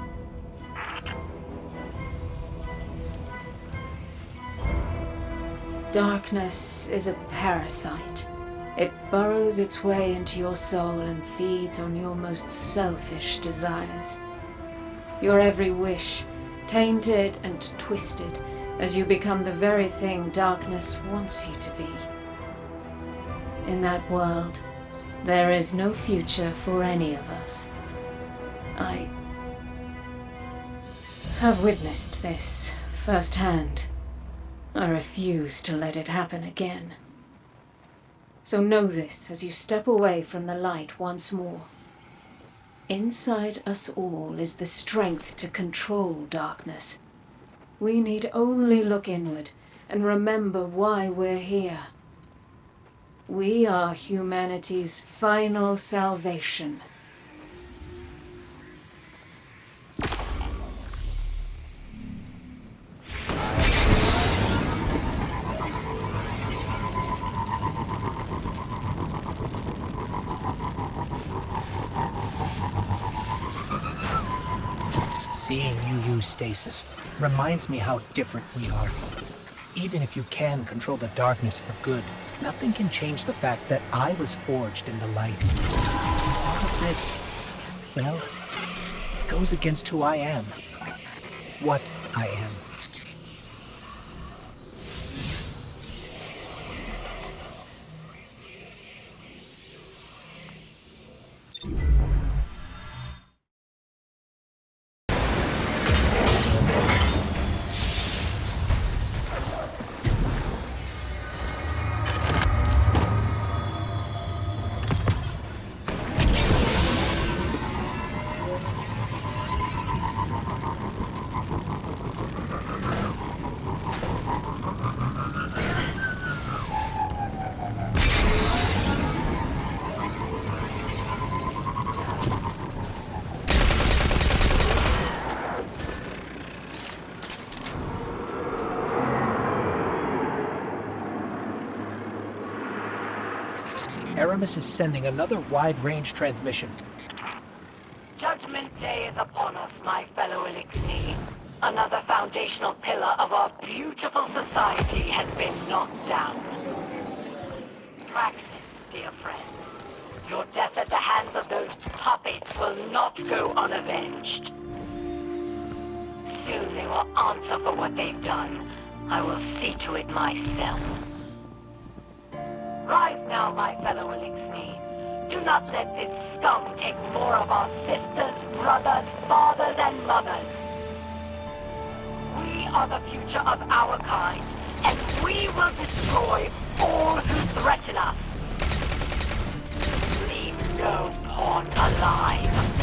Darkness is a parasite. It burrows its way into your soul and feeds on your most selfish desires. Your every wish, tainted and twisted, as you become the very thing darkness wants you to be. In that world, there is no future for any of us. I have witnessed this firsthand. I refuse to let it happen again. So know this as you step away from the light once more. Inside us all is the strength to control darkness. We need only look inward and remember why we're here. We are humanity's final salvation. Seeing you use stasis reminds me how different we are. Even if you can control the darkness for good, nothing can change the fact that I was forged in the light. All of this, well, it goes against who I am. What I am. Aramis is sending another wide-range transmission. Judgment Day is upon us, my fellow Elixni. Another foundational pillar of our beautiful society has been knocked down. Praxis, dear friend. Your death at the hands of those puppets will not go unavenged. Soon they will answer for what they've done. I will see to it myself. Rise now, my fellow Elixni. Do not let this scum take more of our sisters, brothers, fathers, and mothers. We are the future of our kind, and we will destroy all who threaten us. Leave no pawn alive.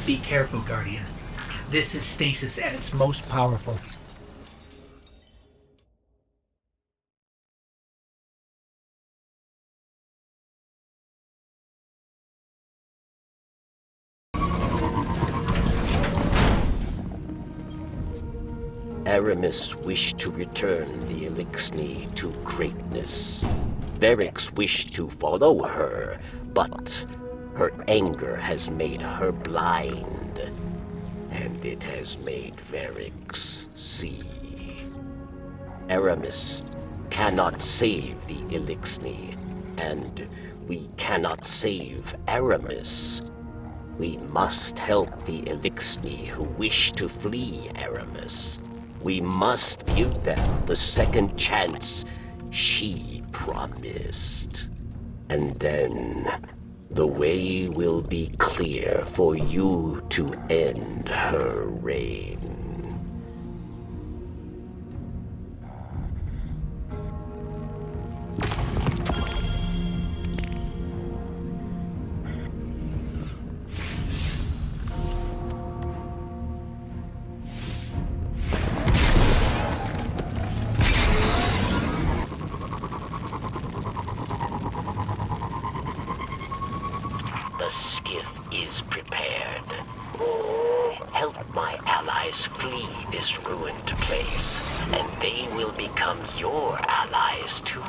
Be careful, Guardian. This is stasis at its most powerful. Aramis wished to return the Elixni to greatness. Verix wished to follow her, but her anger has made her blind, and it has made Verix see. Aramis cannot save the Elixni, and we cannot save Aramis. We must help the Elixni who wish to flee Aramis. We must give them the second chance she promised. And then the way will be clear for you to end her reign. The skiff is prepared. Help my allies flee this ruined place, and they will become your allies too.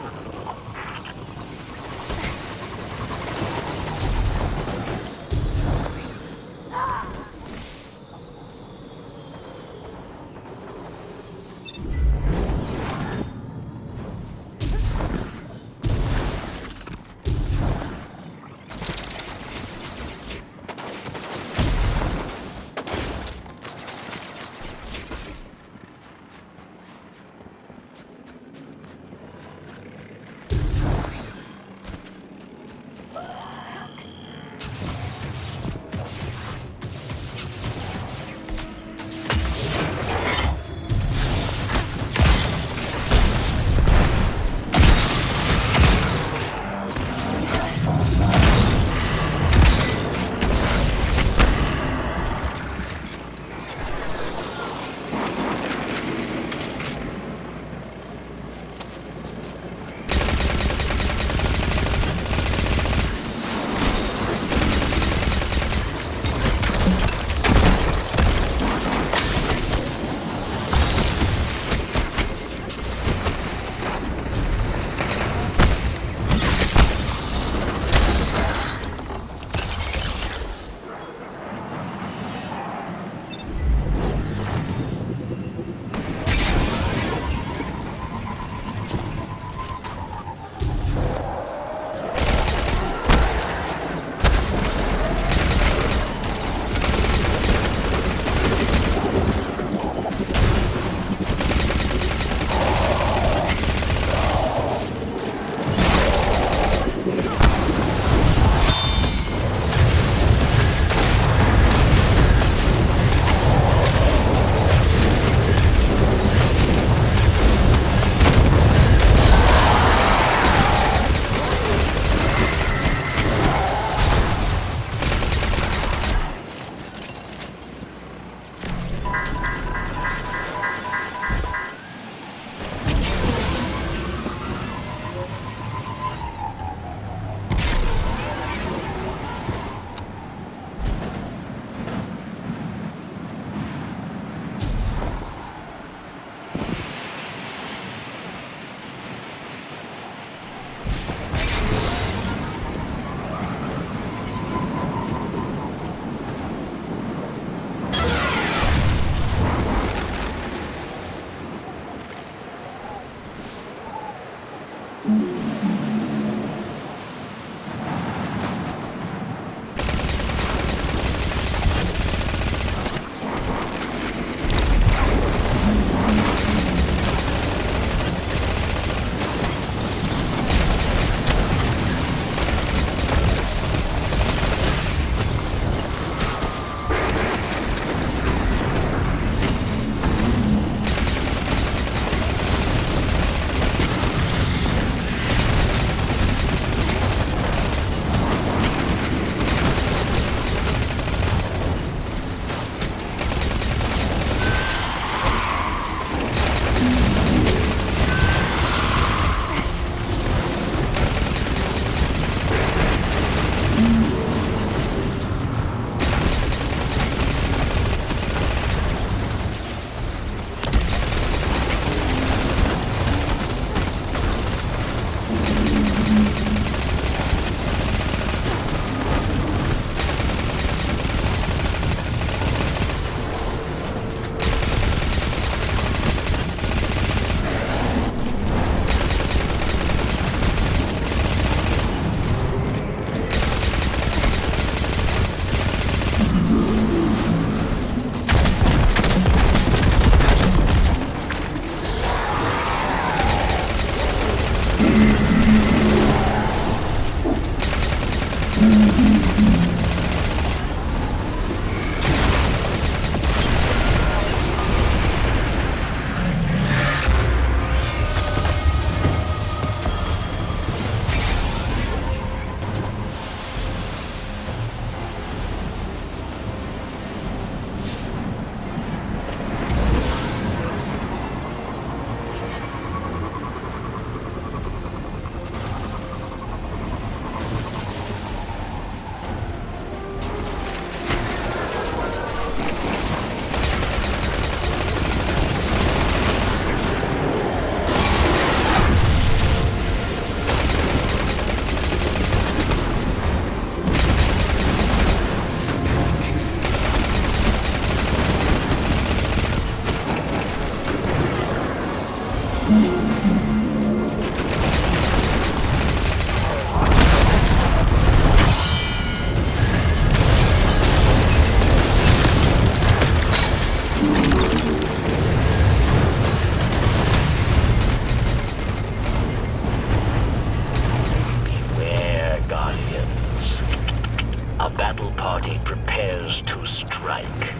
A battle party prepares to strike,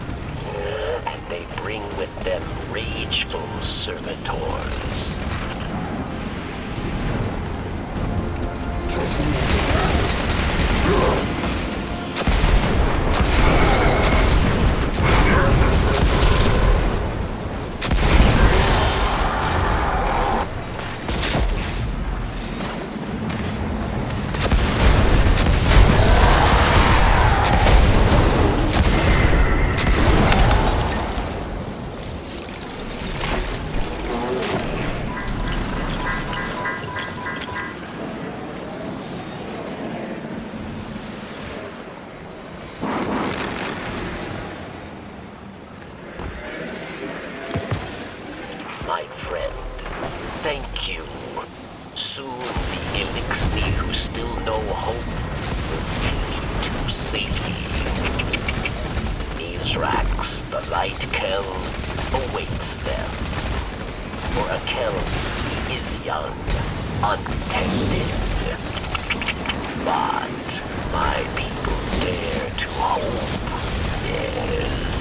and they bring with them rageful servitors. My friend, thank you. Soon the Elixir who still know hope will flee to safety. Mizrax, the light Kel, awaits them. For a Kel, he is young, untested. But my people dare to hope. Yes,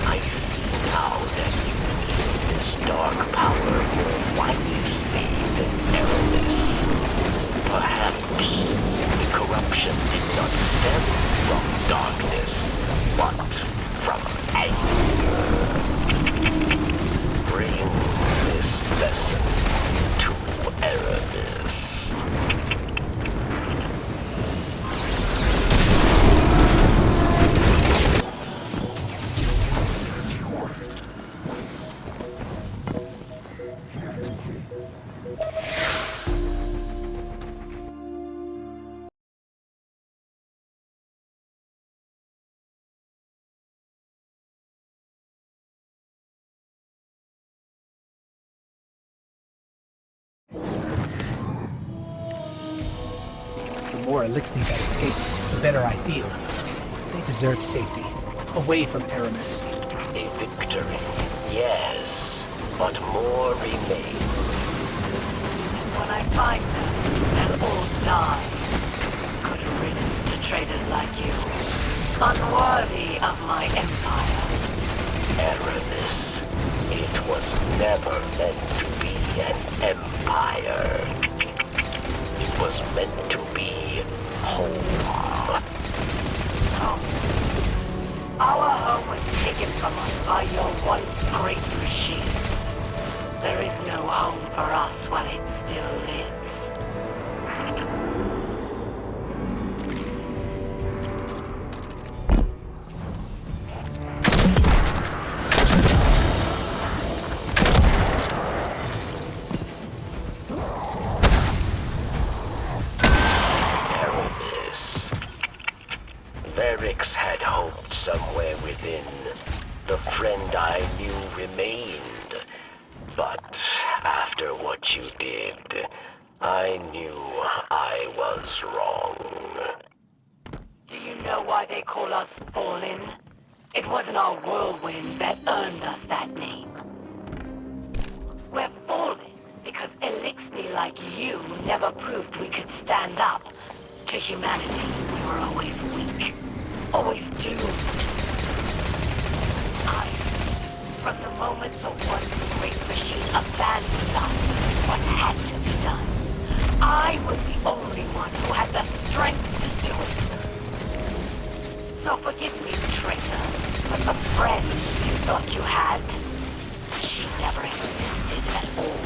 I see now that you dark power more wisely than Aramis. Perhaps the corruption did not stem from darkness, but from anger. Bring this lesson to Aramis. The more Elixir that escape, the better I feel. They deserve safety, away from Aramis. A victory, yes, but more remain. When I find them, they'll all die. Good riddance to traitors like you. Unworthy of my empire. Aramis, it was never meant to be an empire. It was meant to be home. Home. Our home was taken from us by your once great machine. There is no home for us while it still lives. Varix had hoped somewhere within. The friend I knew remained. But after what you did, I knew I was wrong. Do you know why they call us Fallen? It wasn't our whirlwind that earned us that name. We're Fallen because Elixir like you never proved we could stand up. To humanity, we were always weak. Always doomed. From the moment the once great machine abandoned us, what had to be done, I was the only one who had the strength to do it. So forgive me, traitor, but the friend you thought you had, she never existed at all.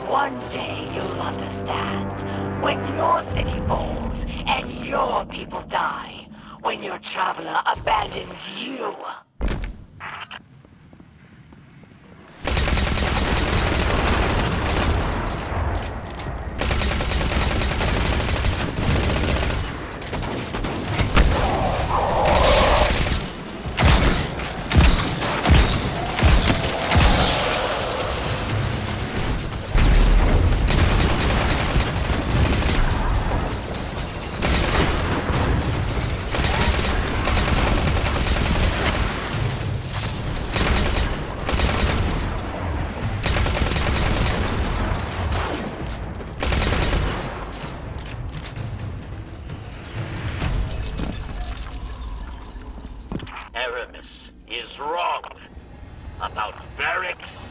One day you'll understand. When your city falls and your people die. When your traveler abandons you. Is wrong about Barracks,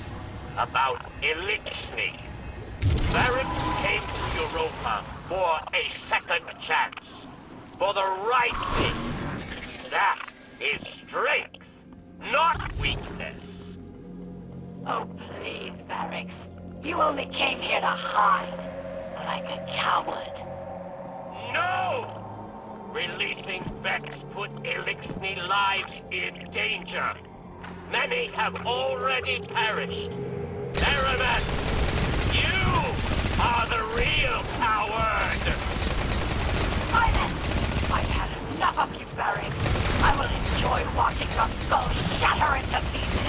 about Elixni. Barracks came to Europa for a second chance, for the right thing. That is strength, not weakness. Oh, please, Barracks. You only came here to hide, like a coward. No! Releasing Vex put Elixni lives in danger. Many have already perished. Aramis, you are the real coward! Silence! I've had enough of you, Barracks. I will enjoy watching your skull shatter into pieces.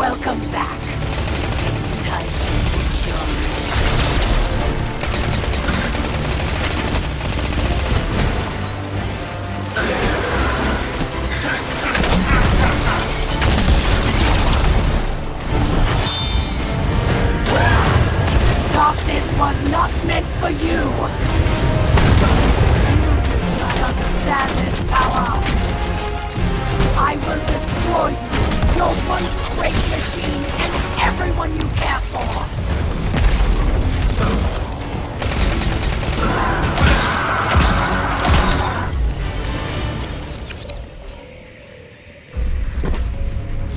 Welcome back. It's time to enjoy. Darkness was not meant for you! You do not understand this power! I will destroy you, your once great machine, and everyone you care for!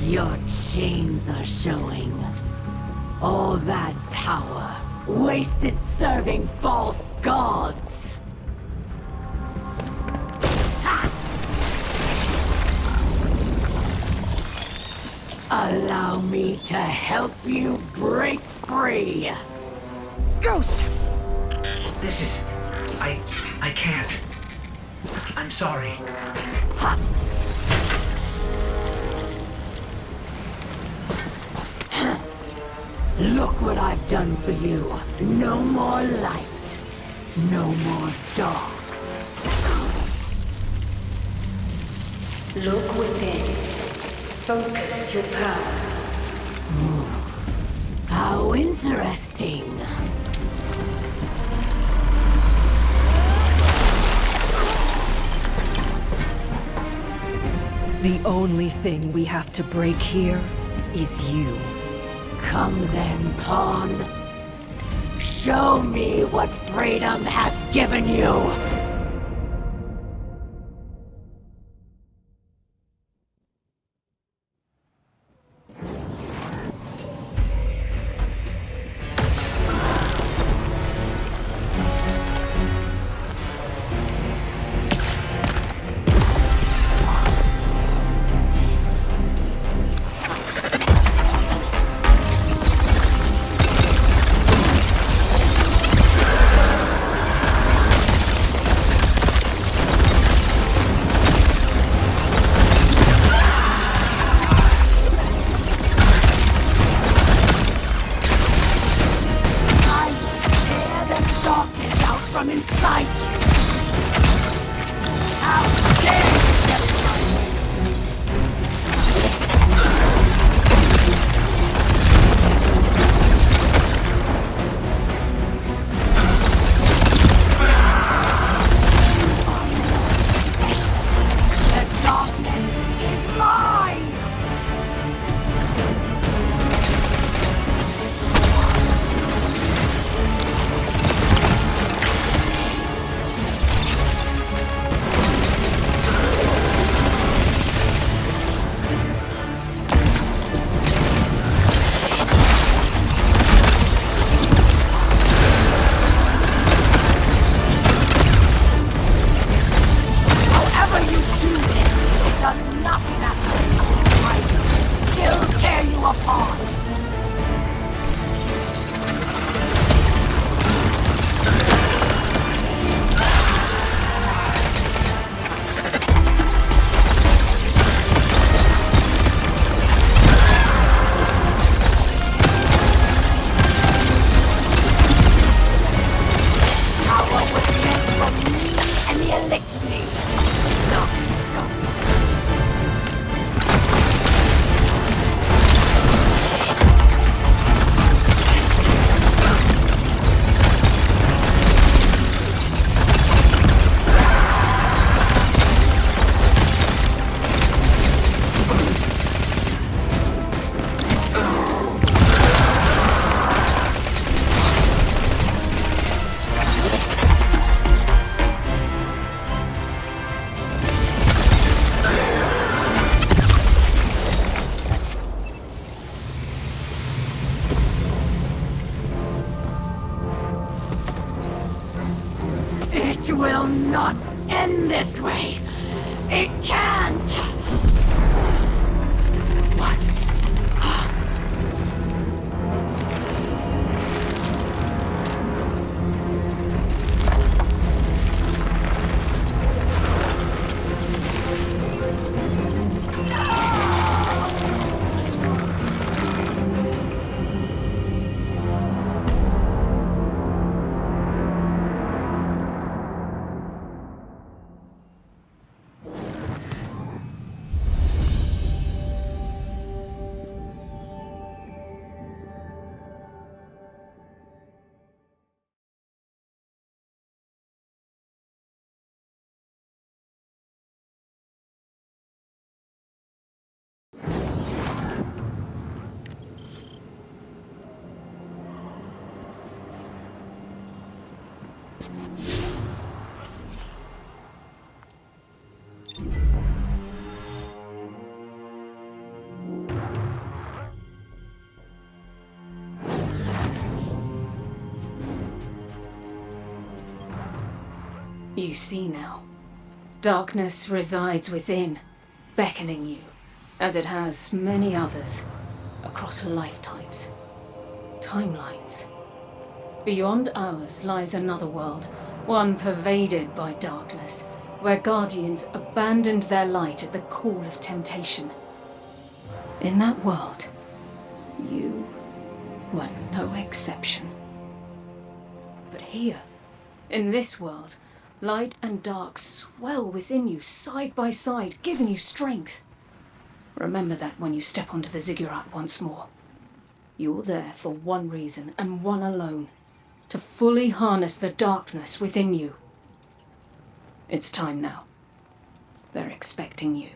Your chains are showing. All that power, wasted serving false gods! Ha! Allow me to help you break free! Ghost! This is... I can't. I'm sorry. Ha! Look what I've done for you. No more light. No more dark. Look within. Focus your power. How interesting. The only thing we have to break here is you. Come then, Pawn. Show me what freedom has given you! From inside you! How dare special! The darkness is mine! It will not end this way! It can't! What? You see now. Darkness resides within, beckoning you, as it has many others, across lifetimes, timelines. Beyond ours lies another world, one pervaded by darkness, where guardians abandoned their light at the call of temptation. In that world, you were no exception. But here, in this world, light and dark swell within you, side by side, giving you strength. Remember that when you step onto the ziggurat once more. You're there for one reason, and one alone. To fully harness the darkness within you. It's time now. They're expecting you.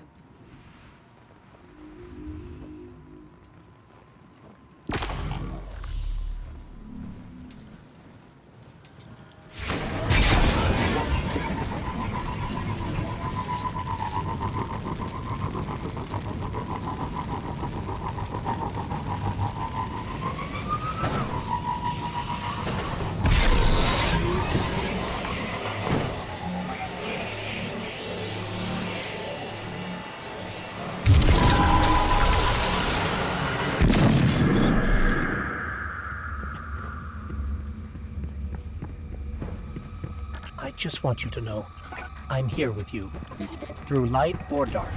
I just want you to know, I'm here with you. Through light or dark.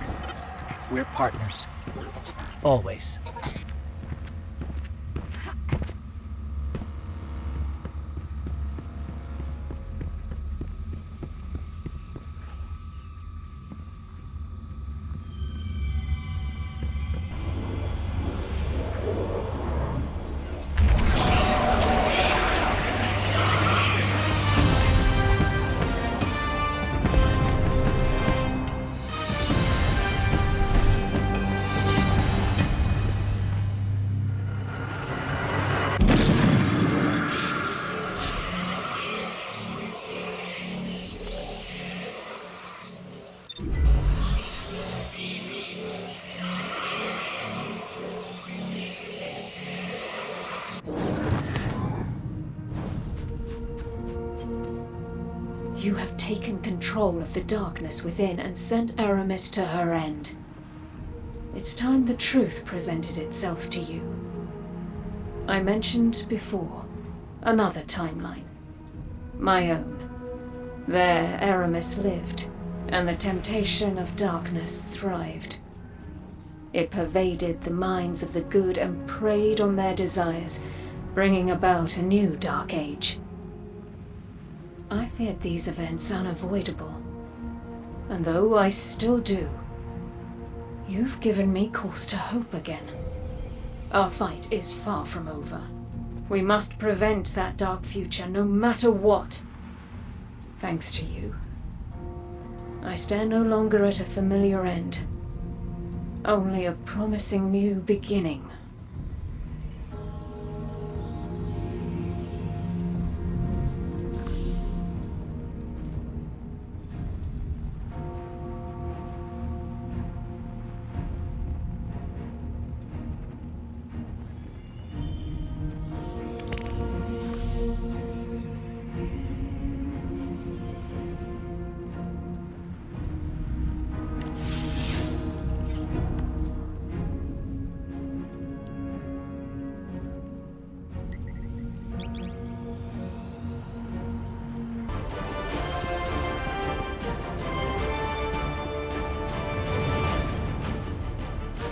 We're partners. Always. You have taken control of the darkness within and sent Aramis to her end. It's time the truth presented itself to you. I mentioned before, another timeline. My own. There Aramis lived, and the temptation of darkness thrived. It pervaded the minds of the good and preyed on their desires, bringing about a new dark age. I feared these events unavoidable, and though I still do, you've given me cause to hope again. Our fight is far from over. We must prevent that dark future, no matter what. Thanks to you, I stand no longer at a familiar end, only a promising new beginning.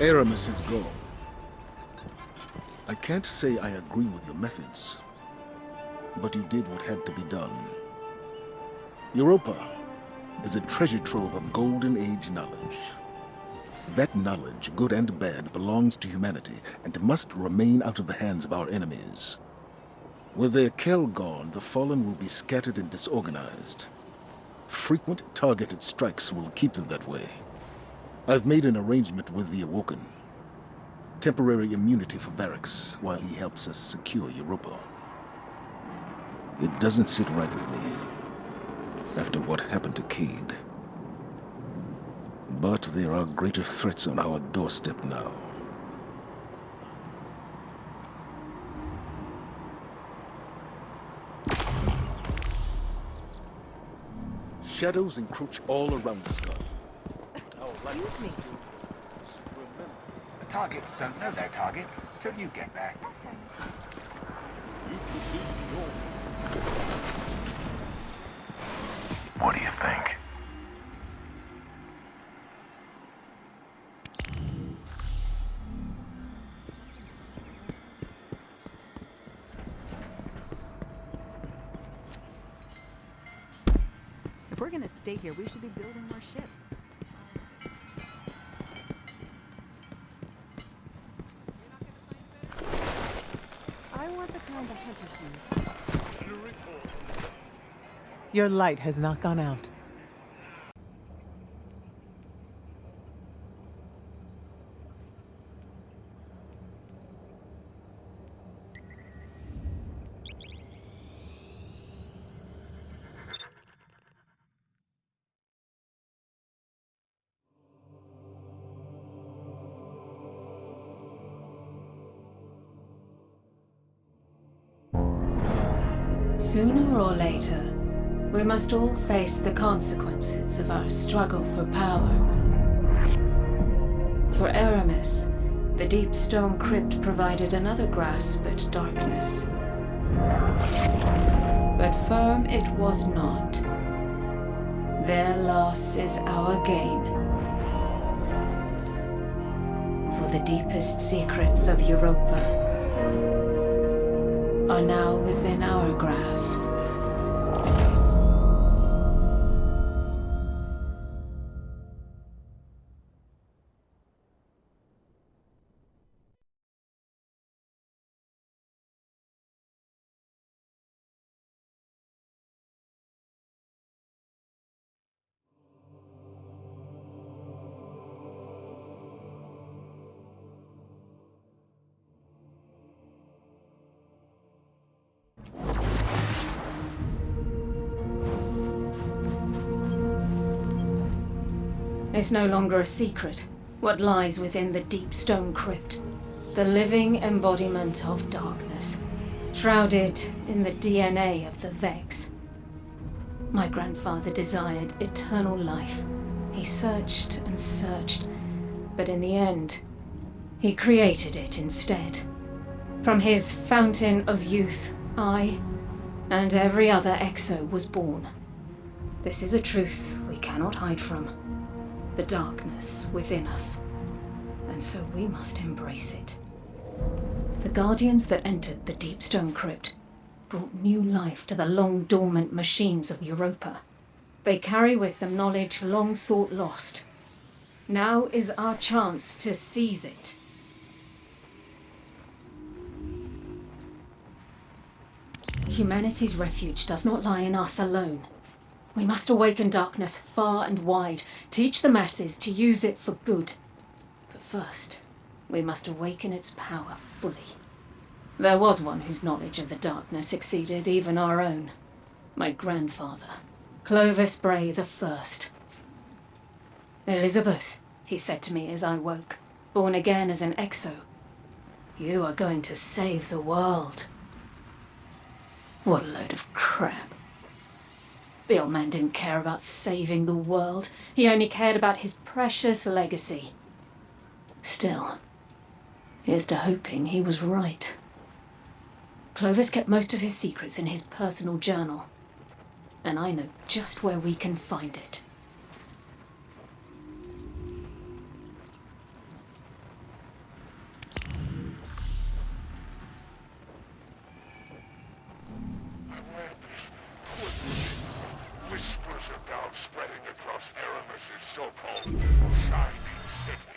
Aramis is gone. I can't say I agree with your methods, but you did what had to be done. Europa is a treasure trove of Golden Age knowledge. That knowledge, good and bad, belongs to humanity and must remain out of the hands of our enemies. With their Kell gone, the Fallen will be scattered and disorganized. Frequent targeted strikes will keep them that way. I've made an arrangement with the Awoken. Temporary immunity for Varix while he helps us secure Europa. It doesn't sit right with me after what happened to Cade. But there are greater threats on our doorstep now. Shadows encroach all around us, God. Excuse me. The targets don't know they're targets till you get back. What do you think? If we're gonna stay here, we should be building more ships. I want the kind the hunters use. Your light has not gone out. Sooner or later, we must all face the consequences of our struggle for power. For Aramis, the deep stone crypt provided another grasp at darkness. But firm it was not. Their loss is our gain. For the deepest secrets of Europa are now within our grasp. It's no longer a secret what lies within the deep stone crypt. The living embodiment of darkness, shrouded in the DNA of the Vex. My grandfather desired eternal life. He searched and searched, but in the end, he created it instead. From his fountain of youth, I and every other Exo was born. This is a truth we cannot hide from. The darkness within us, and so we must embrace it. The Guardians that entered the deep stone crypt brought new life to the long-dormant machines of Europa. They carry with them knowledge long thought lost. Now is our chance to seize it. Humanity's refuge does not lie in us alone. We must awaken darkness far and wide, teach the masses to use it for good. But first, we must awaken its power fully. There was one whose knowledge of the darkness exceeded even our own. My grandfather, Clovis Bray the First. Elizabeth, he said to me as I woke, born again as an Exo, you are going to save the world. What a load of crap. The old man didn't care about saving the world. He only cared about his precious legacy. Still, here's to hoping he was right. Clovis kept most of his secrets in his personal journal, and I know just where we can find it. Whispers are now spreading across Aramis' so-called Shining City.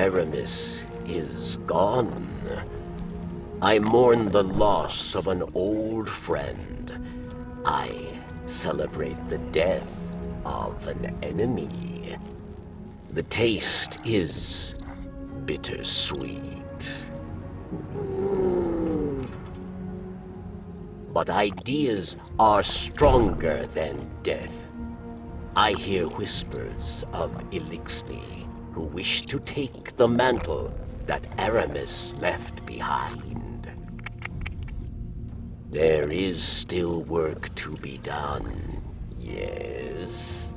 Aramis is gone. I mourn the loss of an old friend. I celebrate the death of an enemy. The taste is bittersweet. But ideas are stronger than death. I hear whispers of Elixni, who wish to take the mantle that Aramis left behind. There is still work to be done, yes.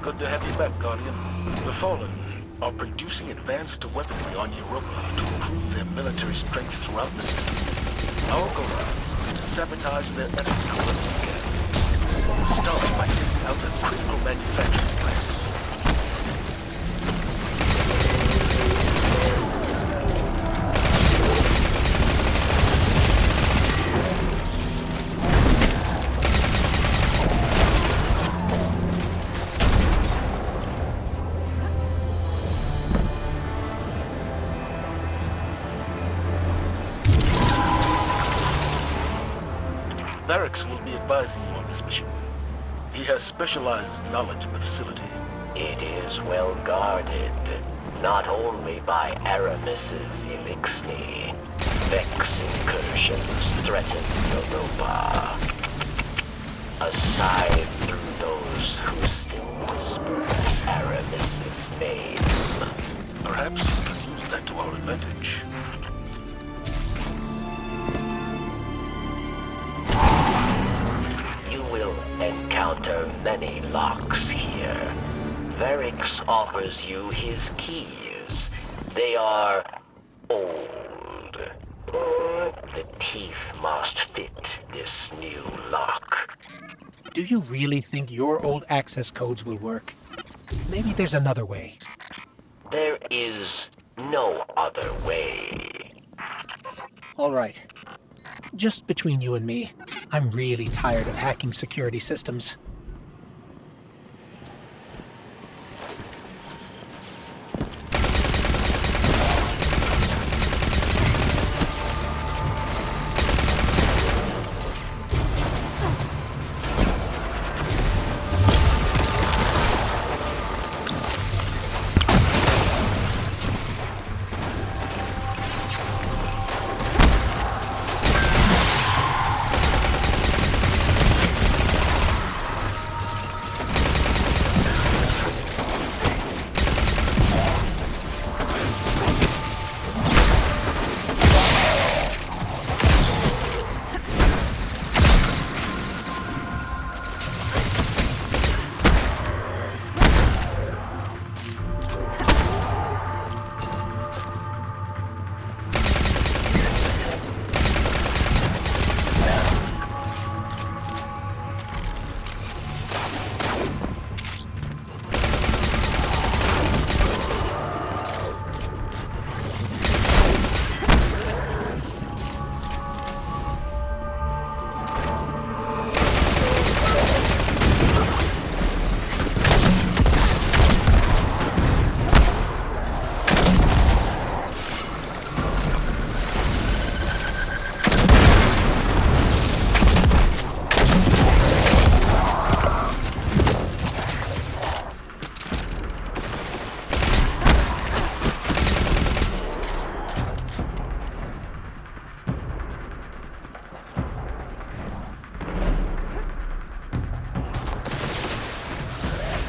Good to have you back, Guardian. The Fallen are producing advanced weaponry on Europa to improve their military strength throughout the system. Our goal is to sabotage their efforts however we can. We'll start by taking out a critical manufacturing plant. Barracks will be advising you on this mission. He has specialized knowledge of the facility. It is well guarded, not only by Aramis's Elixni. Vex incursions threaten Europa. Aside through those who still whisper Aramis's name. Perhaps we can use that to our advantage. Encounter many locks here. Varix offers you his keys. They are old. The teeth must fit this new lock. Do you really think your old access codes will work? Maybe there's another way. There is no other way. All right. Just between you and me, I'm really tired of hacking security systems.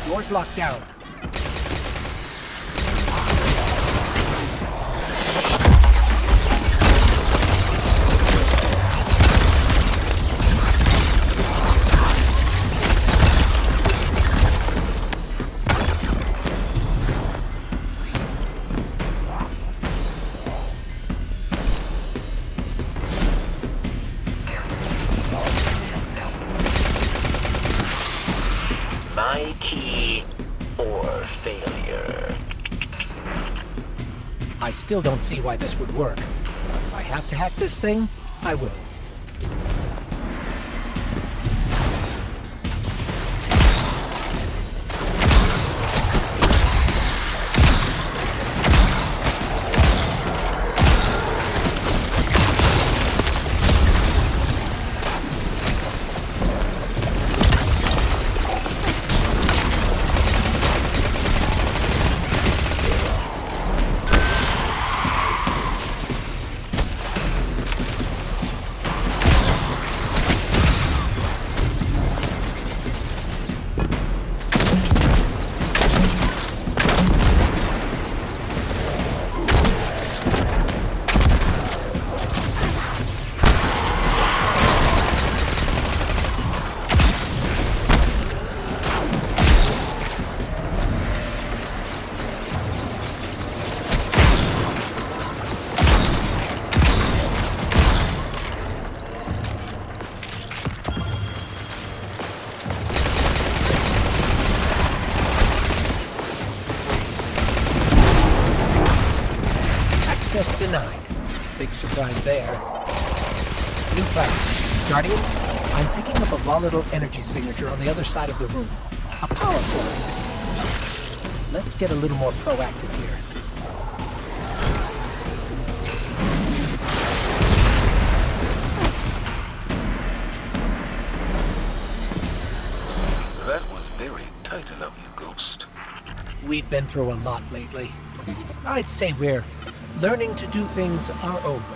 Door's locked down. I still don't see why this would work. If I have to hack this thing, I will. Access denied. Big surprise there. New class. Guardian, I'm picking up a volatile energy signature on the other side of the room. A power cord. Let's get a little more proactive here. That was very tight of you, Ghost. We've been through a lot lately. I'd say we're learning to do things our own way.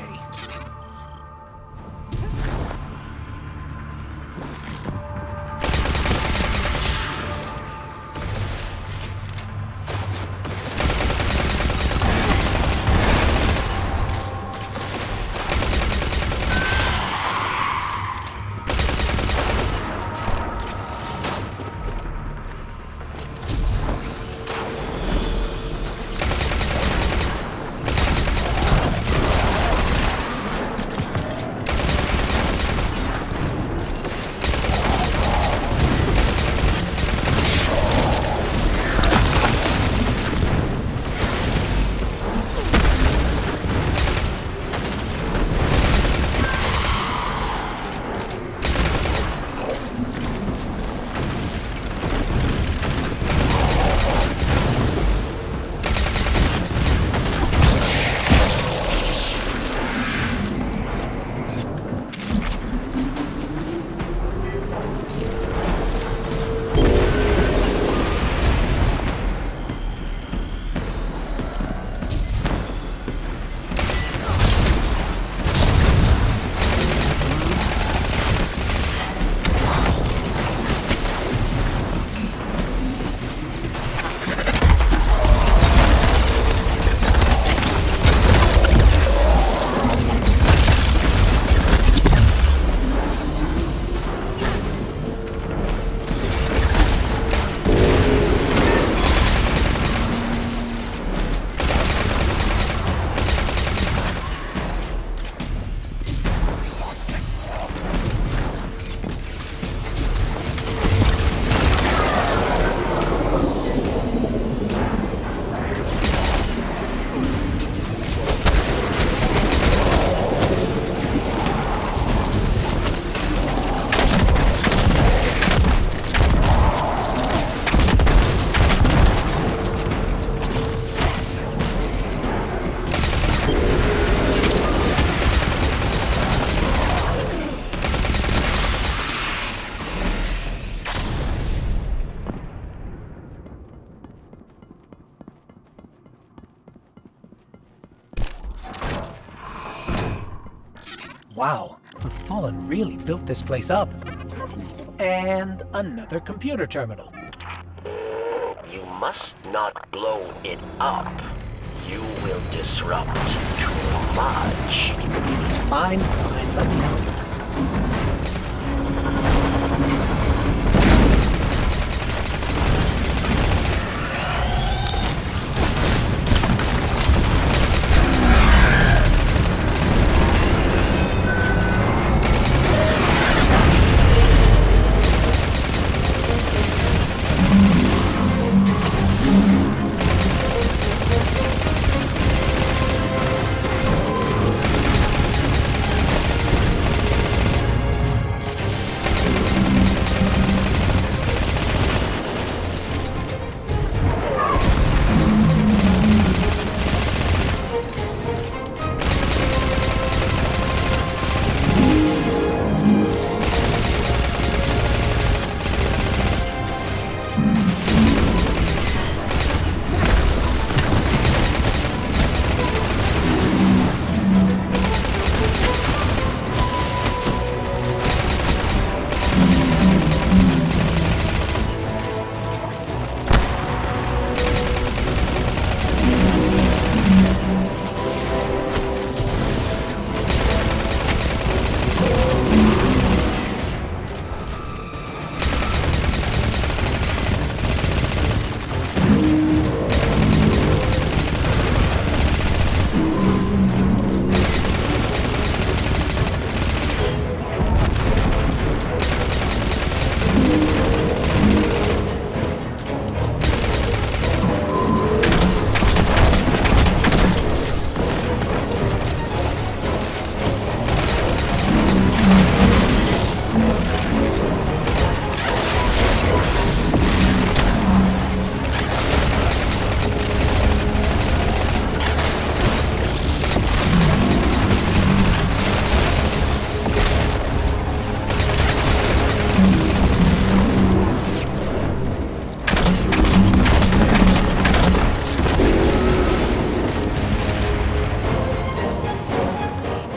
Wow, the Fallen really built this place up. And another computer terminal. You must not blow it up. You will disrupt too much. Fine, let me help.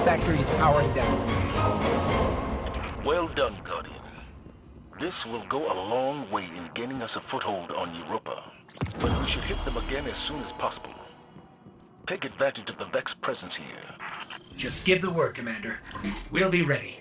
factory is powering down. Well done, Guardian. This will go a long way in gaining us a foothold on Europa. But we should hit them again as soon as possible. Take advantage of the Vex presence here. Just give the word, Commander. We'll be ready.